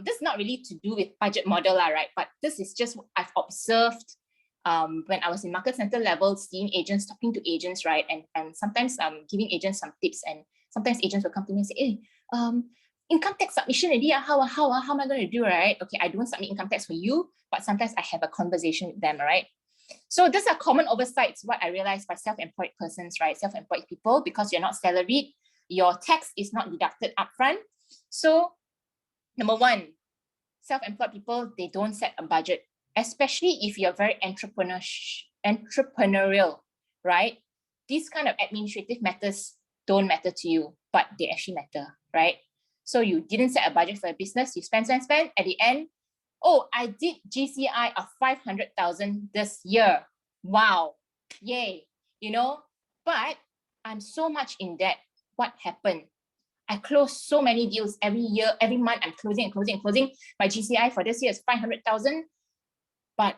this is not really to do with budget model, right, but this is just what I've observed when I was in market center level, seeing agents, talking to agents, right, and sometimes giving agents some tips, and sometimes agents will come to me and say, hey, income tax submission already, how am I going to do, right? Okay, I don't submit income tax for you, but sometimes I have a conversation with them, right? So these are common oversights, what I realized by self-employed persons, right? Self-employed people, because you're not salaried, your tax is not deducted upfront. So number one, self-employed people, they don't set a budget, especially if you're very entrepreneurial, right? These kind of administrative matters don't matter to you, but they actually matter, right? So you didn't set a budget for a business, you spend, at the end, oh, I did GCI of 500,000 this year. Wow, yay, you know, but I'm so much in debt. What happened? I closed so many deals every year, every month I'm closing. My GCI for this year is 500,000, but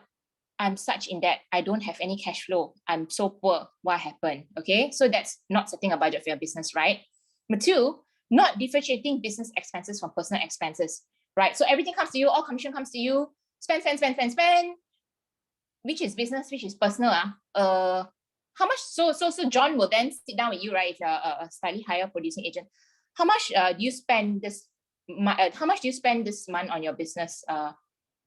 I'm such in debt. I don't have any cash flow. I'm so poor. What happened? Okay, so that's not setting a budget for your business, right? Number two, not differentiating business expenses from personal expenses, right? So everything comes to you, all commission comes to you, spend. Which is business, which is personal. How much? So John will then sit down with you, right? If you're a slightly higher producing agent, how much do you spend this? How much do you spend this month on your business?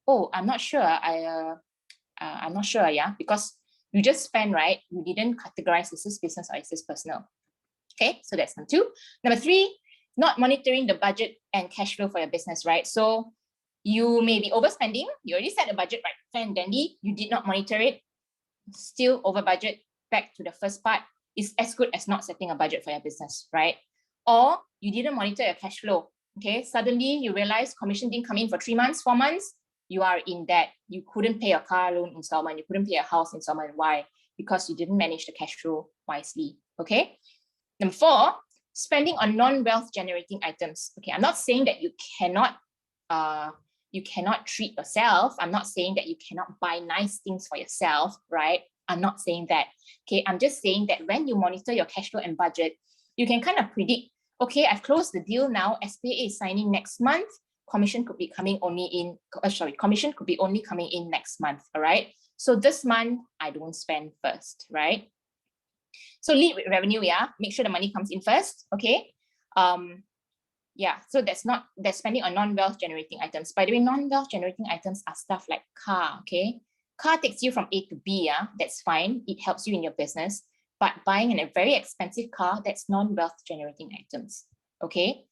Oh, I'm not sure. I'm not sure. Yeah, because you just spend, right? You didn't categorize this is business or is this personal. Okay, so that's number two. Number three, not monitoring the budget and cash flow for your business, right? So you may be overspending. You already set a budget, right? Fair and dandy. You did not monitor it. Still over budget. Back to the first part, is as good as not setting a budget for your business, right? Or you didn't monitor your cash flow. Okay, suddenly you realize commission didn't come in for 3 months, 4 months. You are in debt. You couldn't pay your car loan installment. You couldn't pay a house installment. Why? Because you didn't manage the cash flow wisely. Okay. Number four, spending on non-wealth generating items. Okay, I'm not saying that you cannot you cannot treat yourself. I'm not saying that you cannot buy nice things for yourself, right? I'm not saying that. Okay, I'm just saying that when you monitor your cash flow and budget, you can kind of predict, okay, I've closed the deal now, SPA is signing next month, commission could be coming only in, commission could be only coming in next month, all right? So this month, I don't spend first, right? So lead with revenue, yeah, make sure the money comes in first, okay? Yeah, so that's spending on non-wealth generating items. By the way, non-wealth generating items are stuff like car, okay? Car takes you from A to B, yeah, that's fine. It helps you in your business. But buying a very expensive car, that's non-wealth generating items, okay?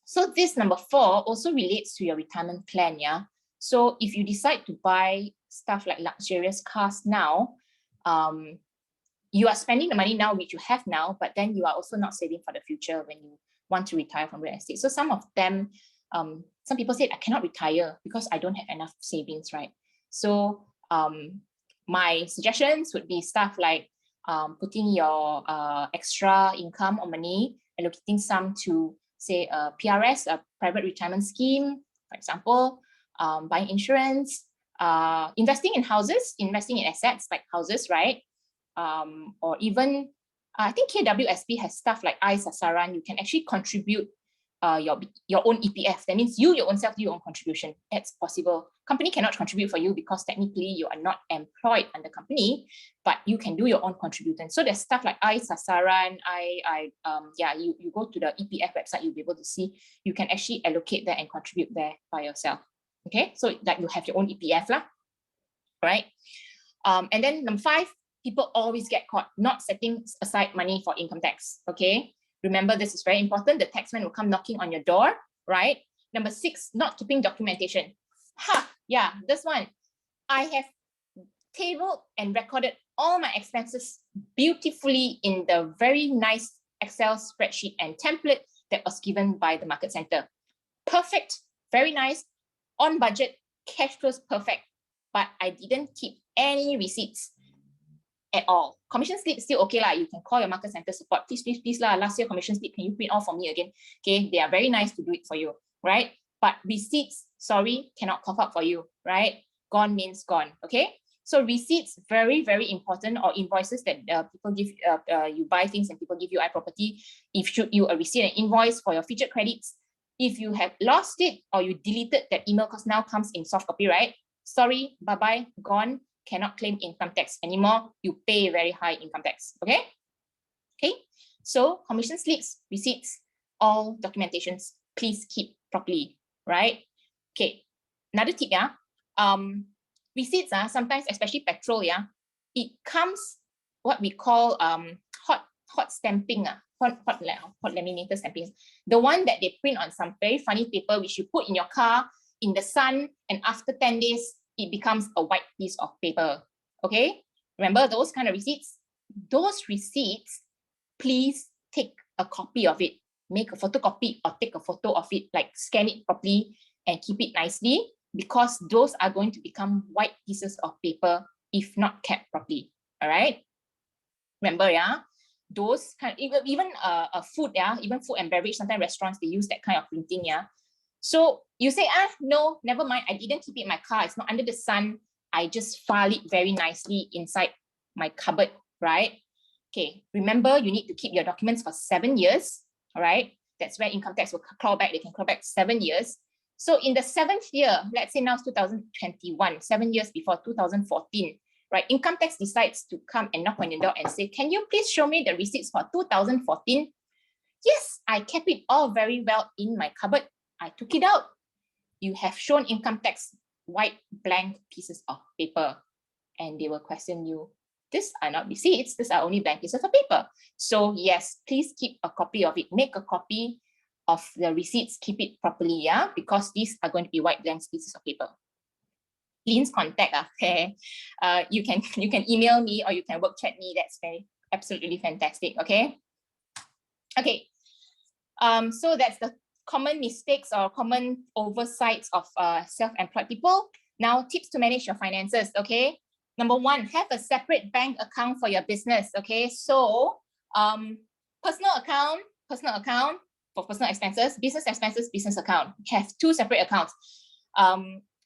So this number 4 also relates to your retirement plan, yeah? So if you decide to buy stuff like luxurious cars now, you are spending the money now, which you have now, but then you are also not saving for the future when you want to retire from real estate. So some of them, some people said, I cannot retire because I don't have enough savings, right? So my suggestions would be stuff like putting your extra income or money, allocating some to, say, a PRS, a private retirement scheme, for example, buying insurance, investing in houses, investing in assets like houses, right? Or even, I think KWSP has stuff like sasaran. You can actually contribute your own EPF. That means you, your own self, do your own contribution. That's possible. Company cannot contribute for you because technically you are not employed under company, but you can do your own contribution. So there's stuff like sasaran, you go to the EPF website, you'll be able to see, you can actually allocate there and contribute there by yourself. Okay, so that you have your own EPF lah, right? And then number 5, people always get caught not setting aside money for income tax, okay? Remember, this is very important. The taxman will come knocking on your door, right? Number 6, not keeping documentation. Yeah, this one. I have tabled and recorded all my expenses beautifully in the very nice Excel spreadsheet and template that was given by the market center. Perfect, very nice, on budget, cash flows perfect, but I didn't keep any receipts at all. Commission slip still okay lah. You can call your market center support. Please lah. Last year commission slip, can you print off for me again? Okay, they are very nice to do it for you, right? But receipts, sorry, cannot cough up for you, right? Gone means gone. Okay. So receipts, very, very important, or invoices that people give, you buy things and people give you iProperty. If should you receive an invoice for your featured credits, if you have lost it or you deleted that email because now comes in soft copy, right? Sorry, bye-bye, gone. Cannot claim income tax anymore. You pay very high income tax. Okay. Okay. So commission slips, receipts, all documentations, please keep properly, right? Okay. Another tip, yeah. Receipts, sometimes, especially petrol, yeah, it comes what we call hot stamping, hot laminated stamping. The one that they print on some very funny paper which you put in your car in the sun, and after 10 days it becomes a white piece of paper. Okay, remember those kind of receipts? Those receipts, please take a copy of it, make a photocopy or take a photo of it, like scan it properly and keep it nicely, because those are going to become white pieces of paper if not kept properly. All right, remember, yeah, those kind, even food, yeah, even food and beverage, sometimes restaurants, they use that kind of printing, yeah. So you say, no, never mind, I didn't keep it in my car, it's not under the sun, I just file it very nicely inside my cupboard, right? Okay, remember, you need to keep your documents for 7 years, all right? That's where income tax will claw back, they can claw back 7 years. So in the 7th year, let's say now it's 2021, 7 years before 2014, right? Income tax decides to come and knock on your door and say, can you please show me the receipts for 2014? Yes, I kept it all very well in my cupboard. I took it out. You have shown income tax white blank pieces of paper, and they will question you. These are not receipts, these are only blank pieces of paper. So yes, please keep a copy of it. Make a copy of the receipts, keep it properly, yeah, because these are going to be white blank pieces of paper. Lynn's contact, okay. You can email me or you can work chat me. That's absolutely fantastic. Okay. Okay. So that's the common mistakes or common oversights of self-employed people. Now, tips to manage your finances. Okay. Number 1, have a separate bank account for your business. Okay. So personal account, for personal expenses, business account. Have two separate accounts.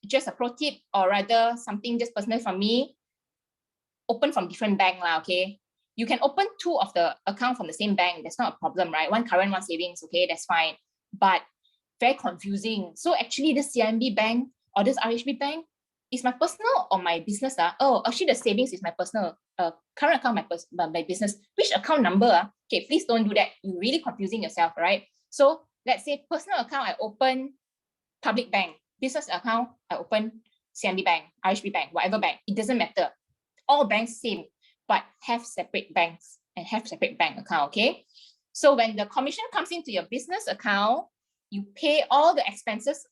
Just a pro tip, or rather something just personal from me, open from different bank lah, okay? You can open two of the account from the same bank. That's not a problem, right? One current, one savings, okay? That's fine. But very confusing. So actually this CIMB bank or this RHB bank is my personal or my business? Oh, actually the savings is my personal. Current account, my business. Which account number? Okay, please don't do that. You're really confusing yourself, right? So let's say personal account, I open public bank. Business account, I open CIMB bank, RHB bank, whatever bank. It doesn't matter. All banks same, but have separate banks and have separate bank account, okay? So when the commission comes into your business account, you pay all the expenses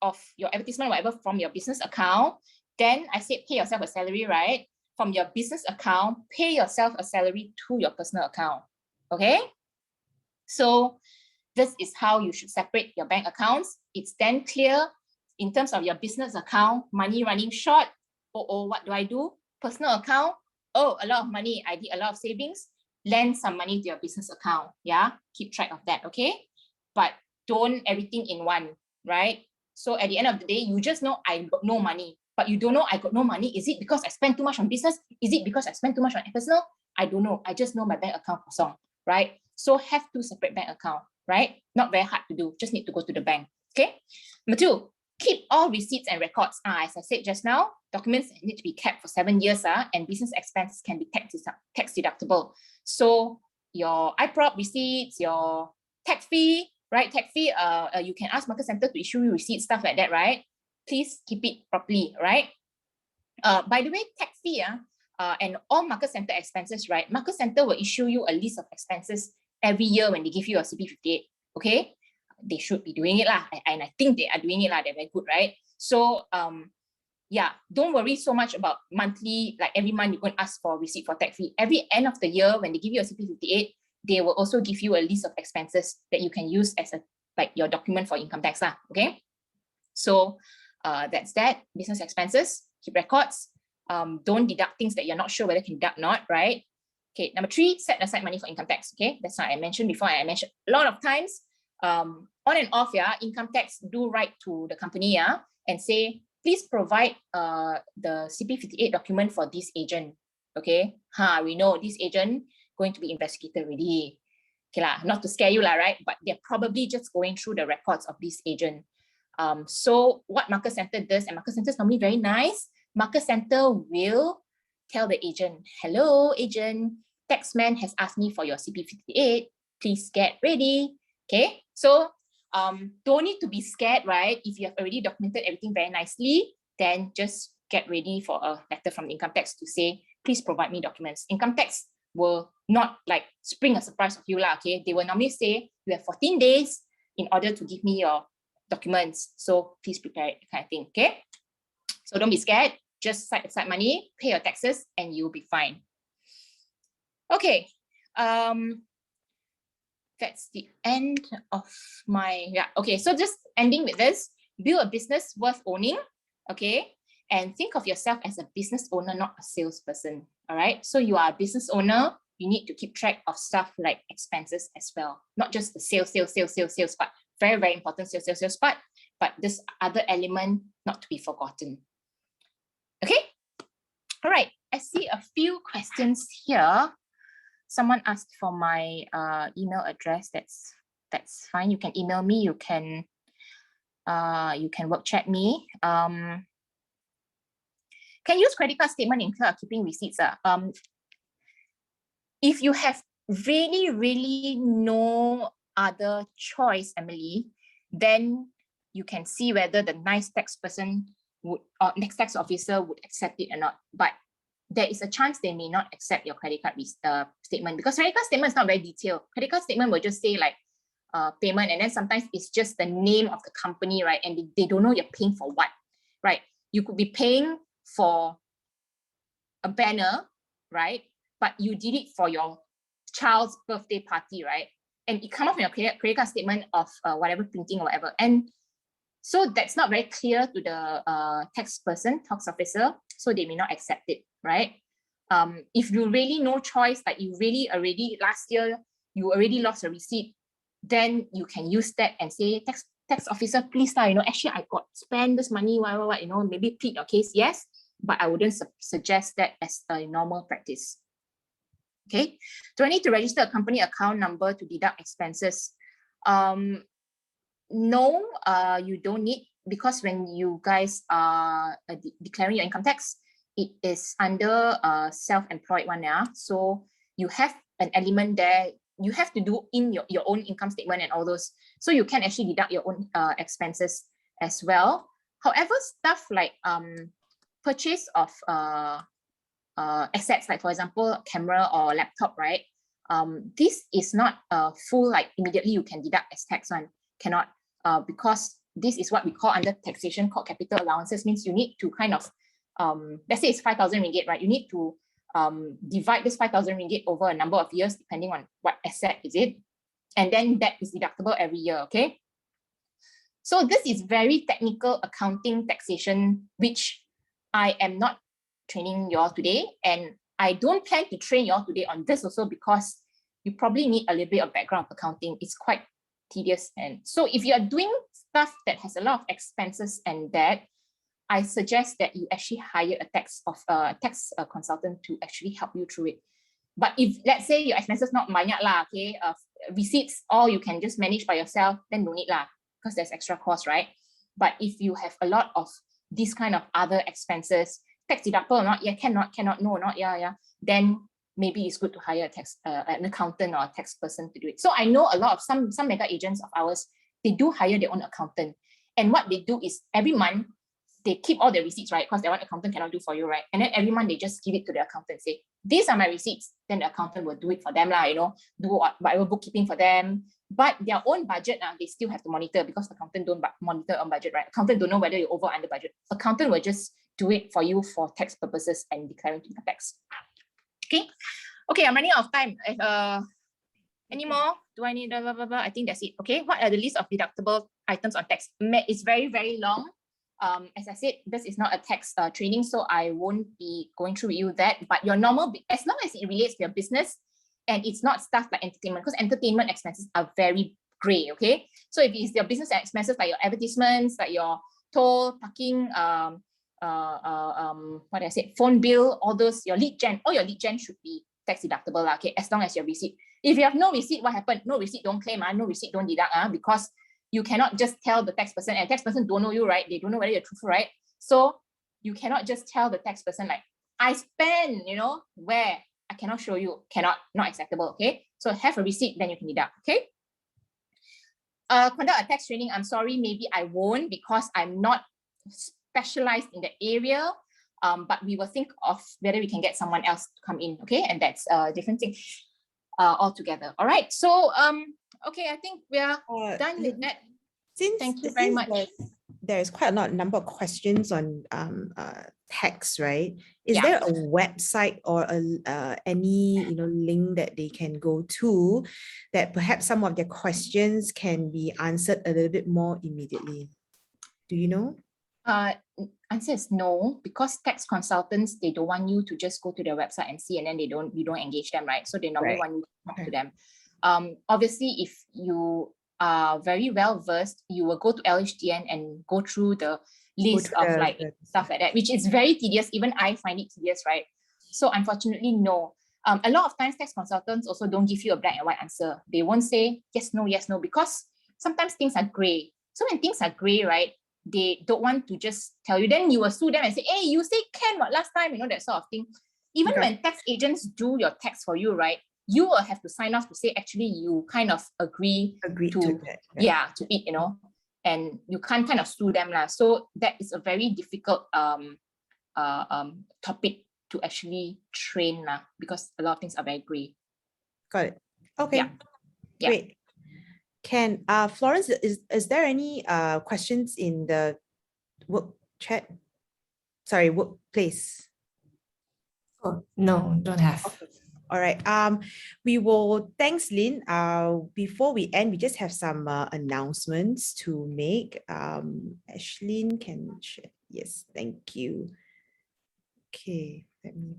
of your advertisement, whatever, from your business account. Then I said pay yourself a salary, right? From your business account, pay yourself a salary to your personal account, okay? So this is how you should separate your bank accounts. It's then clear in terms of your business account, money running short. Oh, what do I do? Personal account, oh, a lot of money, I did a lot of savings, lend some money to your business account, yeah? Keep track of that, okay? But don't everything in one, right? So at the end of the day, you just know I got no money, but you don't know I got no money. Is it because I spent too much on business? Is it because I spent too much on personal? I don't know. I just know my bank account kosong, right? So have two separate bank account, right? Not very hard to do. Just need to go to the bank, okay? Number two, keep all receipts and records. As I said just now, documents need to be kept for 7 years, and business expenses can be tax deductible. So your IPROP receipts, your tax fee, right? Tax fee, you can ask Market Center to issue you receipts, stuff like that, right? Please keep it properly, right? By the way, tax fee, and all Market Center expenses, right? Market Center will issue you a list of expenses every year when they give you a CP58, okay? They should be doing it lah, and I think they are doing it lah. They're very good, right? So yeah, don't worry so much about monthly, like every month you're going to ask for receipt for tax fee. Every end of the year when they give you a CP58, they will also give you a list of expenses that you can use as a like your document for income tax lah, okay? So that's that. Business expenses, keep records. Don't deduct things that you're not sure whether you can deduct or not, right? Okay, number 3, set aside money for income tax, okay? That's what I mentioned before. I mentioned a lot of times, on and off, yeah, income tax do write to the company, yeah, and say, please provide the CP58 document for this agent, okay? We know this agent going to be investigated already. Okay lah, not to scare you lah, right? But they're probably just going through the records of this agent. So what Market Center does, and Market Center is normally very nice, Market Center will tell the agent, hello agent, taxman has asked me for your CP58, please get ready. Okay, so don't need to be scared, right? If you have already documented everything very nicely, then just get ready for a letter from income tax to say, please provide me documents. Income tax will not like spring a surprise of you lah, okay? They will normally say, you have 14 days in order to give me your documents. So please prepare it, kind of thing, okay? So don't be scared, just set aside money, pay your taxes, and you'll be fine. Okay, that's the end of my, yeah, okay, so just ending with this, build a business worth owning, okay? And think of yourself as a business owner, not a salesperson, all right? So you are a business owner, you need to keep track of stuff like expenses as well, not just the sales part, very, very important sales part, but this other element not to be forgotten. Okay, all right, I see a few questions here. Someone asked for my email address. That's fine. You can email me. You can work chat me. Can use credit card statement instead of keeping receipts. If you have really no other choice, Emily, then you can see whether the nice tax person would or next tax officer would accept it or not. But there is a chance they may not accept your credit card statement, because credit card statement is not very detailed. Credit card statement will just say like payment, and then sometimes it's just the name of the company, right? And they don't know you're paying for what, right? You could be paying for a banner, right? But you did it for your child's birthday party, right? And it comes up in your credit card statement of whatever printing or whatever. And so that's not very clear to the tax officer, so they may not accept it, right? If you really no choice, like you really already last year, you already lost a receipt, then you can use that and say, tax officer, please, actually I got spend this money, what, maybe plead your case, yes, but I wouldn't suggest that as a normal practice. Okay, do I need to register a company account number to deduct expenses? No, you don't need, because when you guys are declaring your income tax, it is under self-employed one, yeah. So you have an element there. You have to do in your own income statement and all those. So you can actually deduct your own expenses as well. However, stuff like purchase of assets, like for example, camera or laptop, right? This is not full, like immediately you can deduct as tax one, cannot, because this is what we call under taxation called capital allowances, means you need to kind of, let's say it's 5,000 ringgit, right? You need to divide this 5,000 ringgit over a number of years, depending on what asset is it. And then that is deductible every year, okay? So this is very technical accounting taxation, which I am not training you all today. And I don't plan to train you all today on this also, because you probably need a little bit of background of accounting. It's quite tedious. And so if you are doing stuff that has a lot of expenses and that, I suggest that you actually hire a tax consultant to actually help you through it. But if, let's say, your expenses not banyak lah, okay, receipts, all you can just manage by yourself, then no need lah, because there's extra cost, right? But if you have a lot of these kind of other expenses, tax deductible or not, yeah, cannot, no, not, yeah, then maybe it's good to hire an accountant or a tax person to do it. So I know a lot of some mega agents of ours, they do hire their own accountant. And what they do is every month, they keep all the receipts, right? Because their own accountant cannot do for you, right? And then every month they just give it to the accountant, say, these are my receipts. Then the accountant will do it for them, do whatever bookkeeping for them. But their own budget, they still have to monitor, because accountant don't monitor on budget, right? Accountant don't know whether you're over or under budget. Accountant will just do it for you for tax purposes and declaring to the tax. Okay, I'm running out of time. Any more? Do I need blah, blah, blah? I think that's it. Okay, what are the list of deductible items on tax? It's very, very long. As I said, this is not a tax training, so I won't be going through with you that, but your normal, as long as it relates to your business and it's not stuff like entertainment, because entertainment expenses are very gray, okay? So if it's your business expenses, like your advertisements, like your toll, parking, what did I say, phone bill, all those, your lead gen should be tax deductible, okay, as long as your receipt. If you have no receipt, what happened? No receipt, don't claim, no receipt, don't deduct, because you cannot just tell the tax person, and tax person don't know you, right? They don't know whether you're truthful, right? So you cannot just tell the tax person, like, I spend, where? I cannot show you, not acceptable, okay? So have a receipt, then you can deduct, okay? Conduct a tax training, I'm sorry, maybe I won't, because I'm not specialized in the area, but we will think of whether we can get someone else to come in, okay? And that's a different thing altogether, all right? So, okay, I think we are done with that. Thank you very much. There's quite a number of questions on tax, right? Is there a website or any link that they can go to that perhaps some of their questions can be answered a little bit more immediately? Do you know? Answer is no, because tax consultants, they don't want you to just go to their website and see, and then you don't engage them, right? So they normally want you to talk to them. Obviously, if you are very well versed, you will go to LHDN and go through the list of stuff like that, which is very tedious. Even I find it tedious, right? So unfortunately, no. A lot of times tax consultants also don't give you a black and white answer. They won't say yes, no, because sometimes things are gray. So when things are gray, right, they don't want to just tell you, then you will sue them and say, hey, you say can what last time, that sort of thing. Even when tax agents do your tax for you, right, you will have to sign off to say, actually, you kind of agree to that, to it, and you can't kind of sue them. So that is a very difficult topic to actually train, because a lot of things are very gray. Got it. Okay. Yeah. Great. Can Florence, is there any questions in the work chat? Sorry, workplace. Oh, no, don't have. Okay. All right. We will, thanks, Lynn. Before we end, we just have some announcements to make. Ashlyn can share. Yes, thank you. Okay, let me.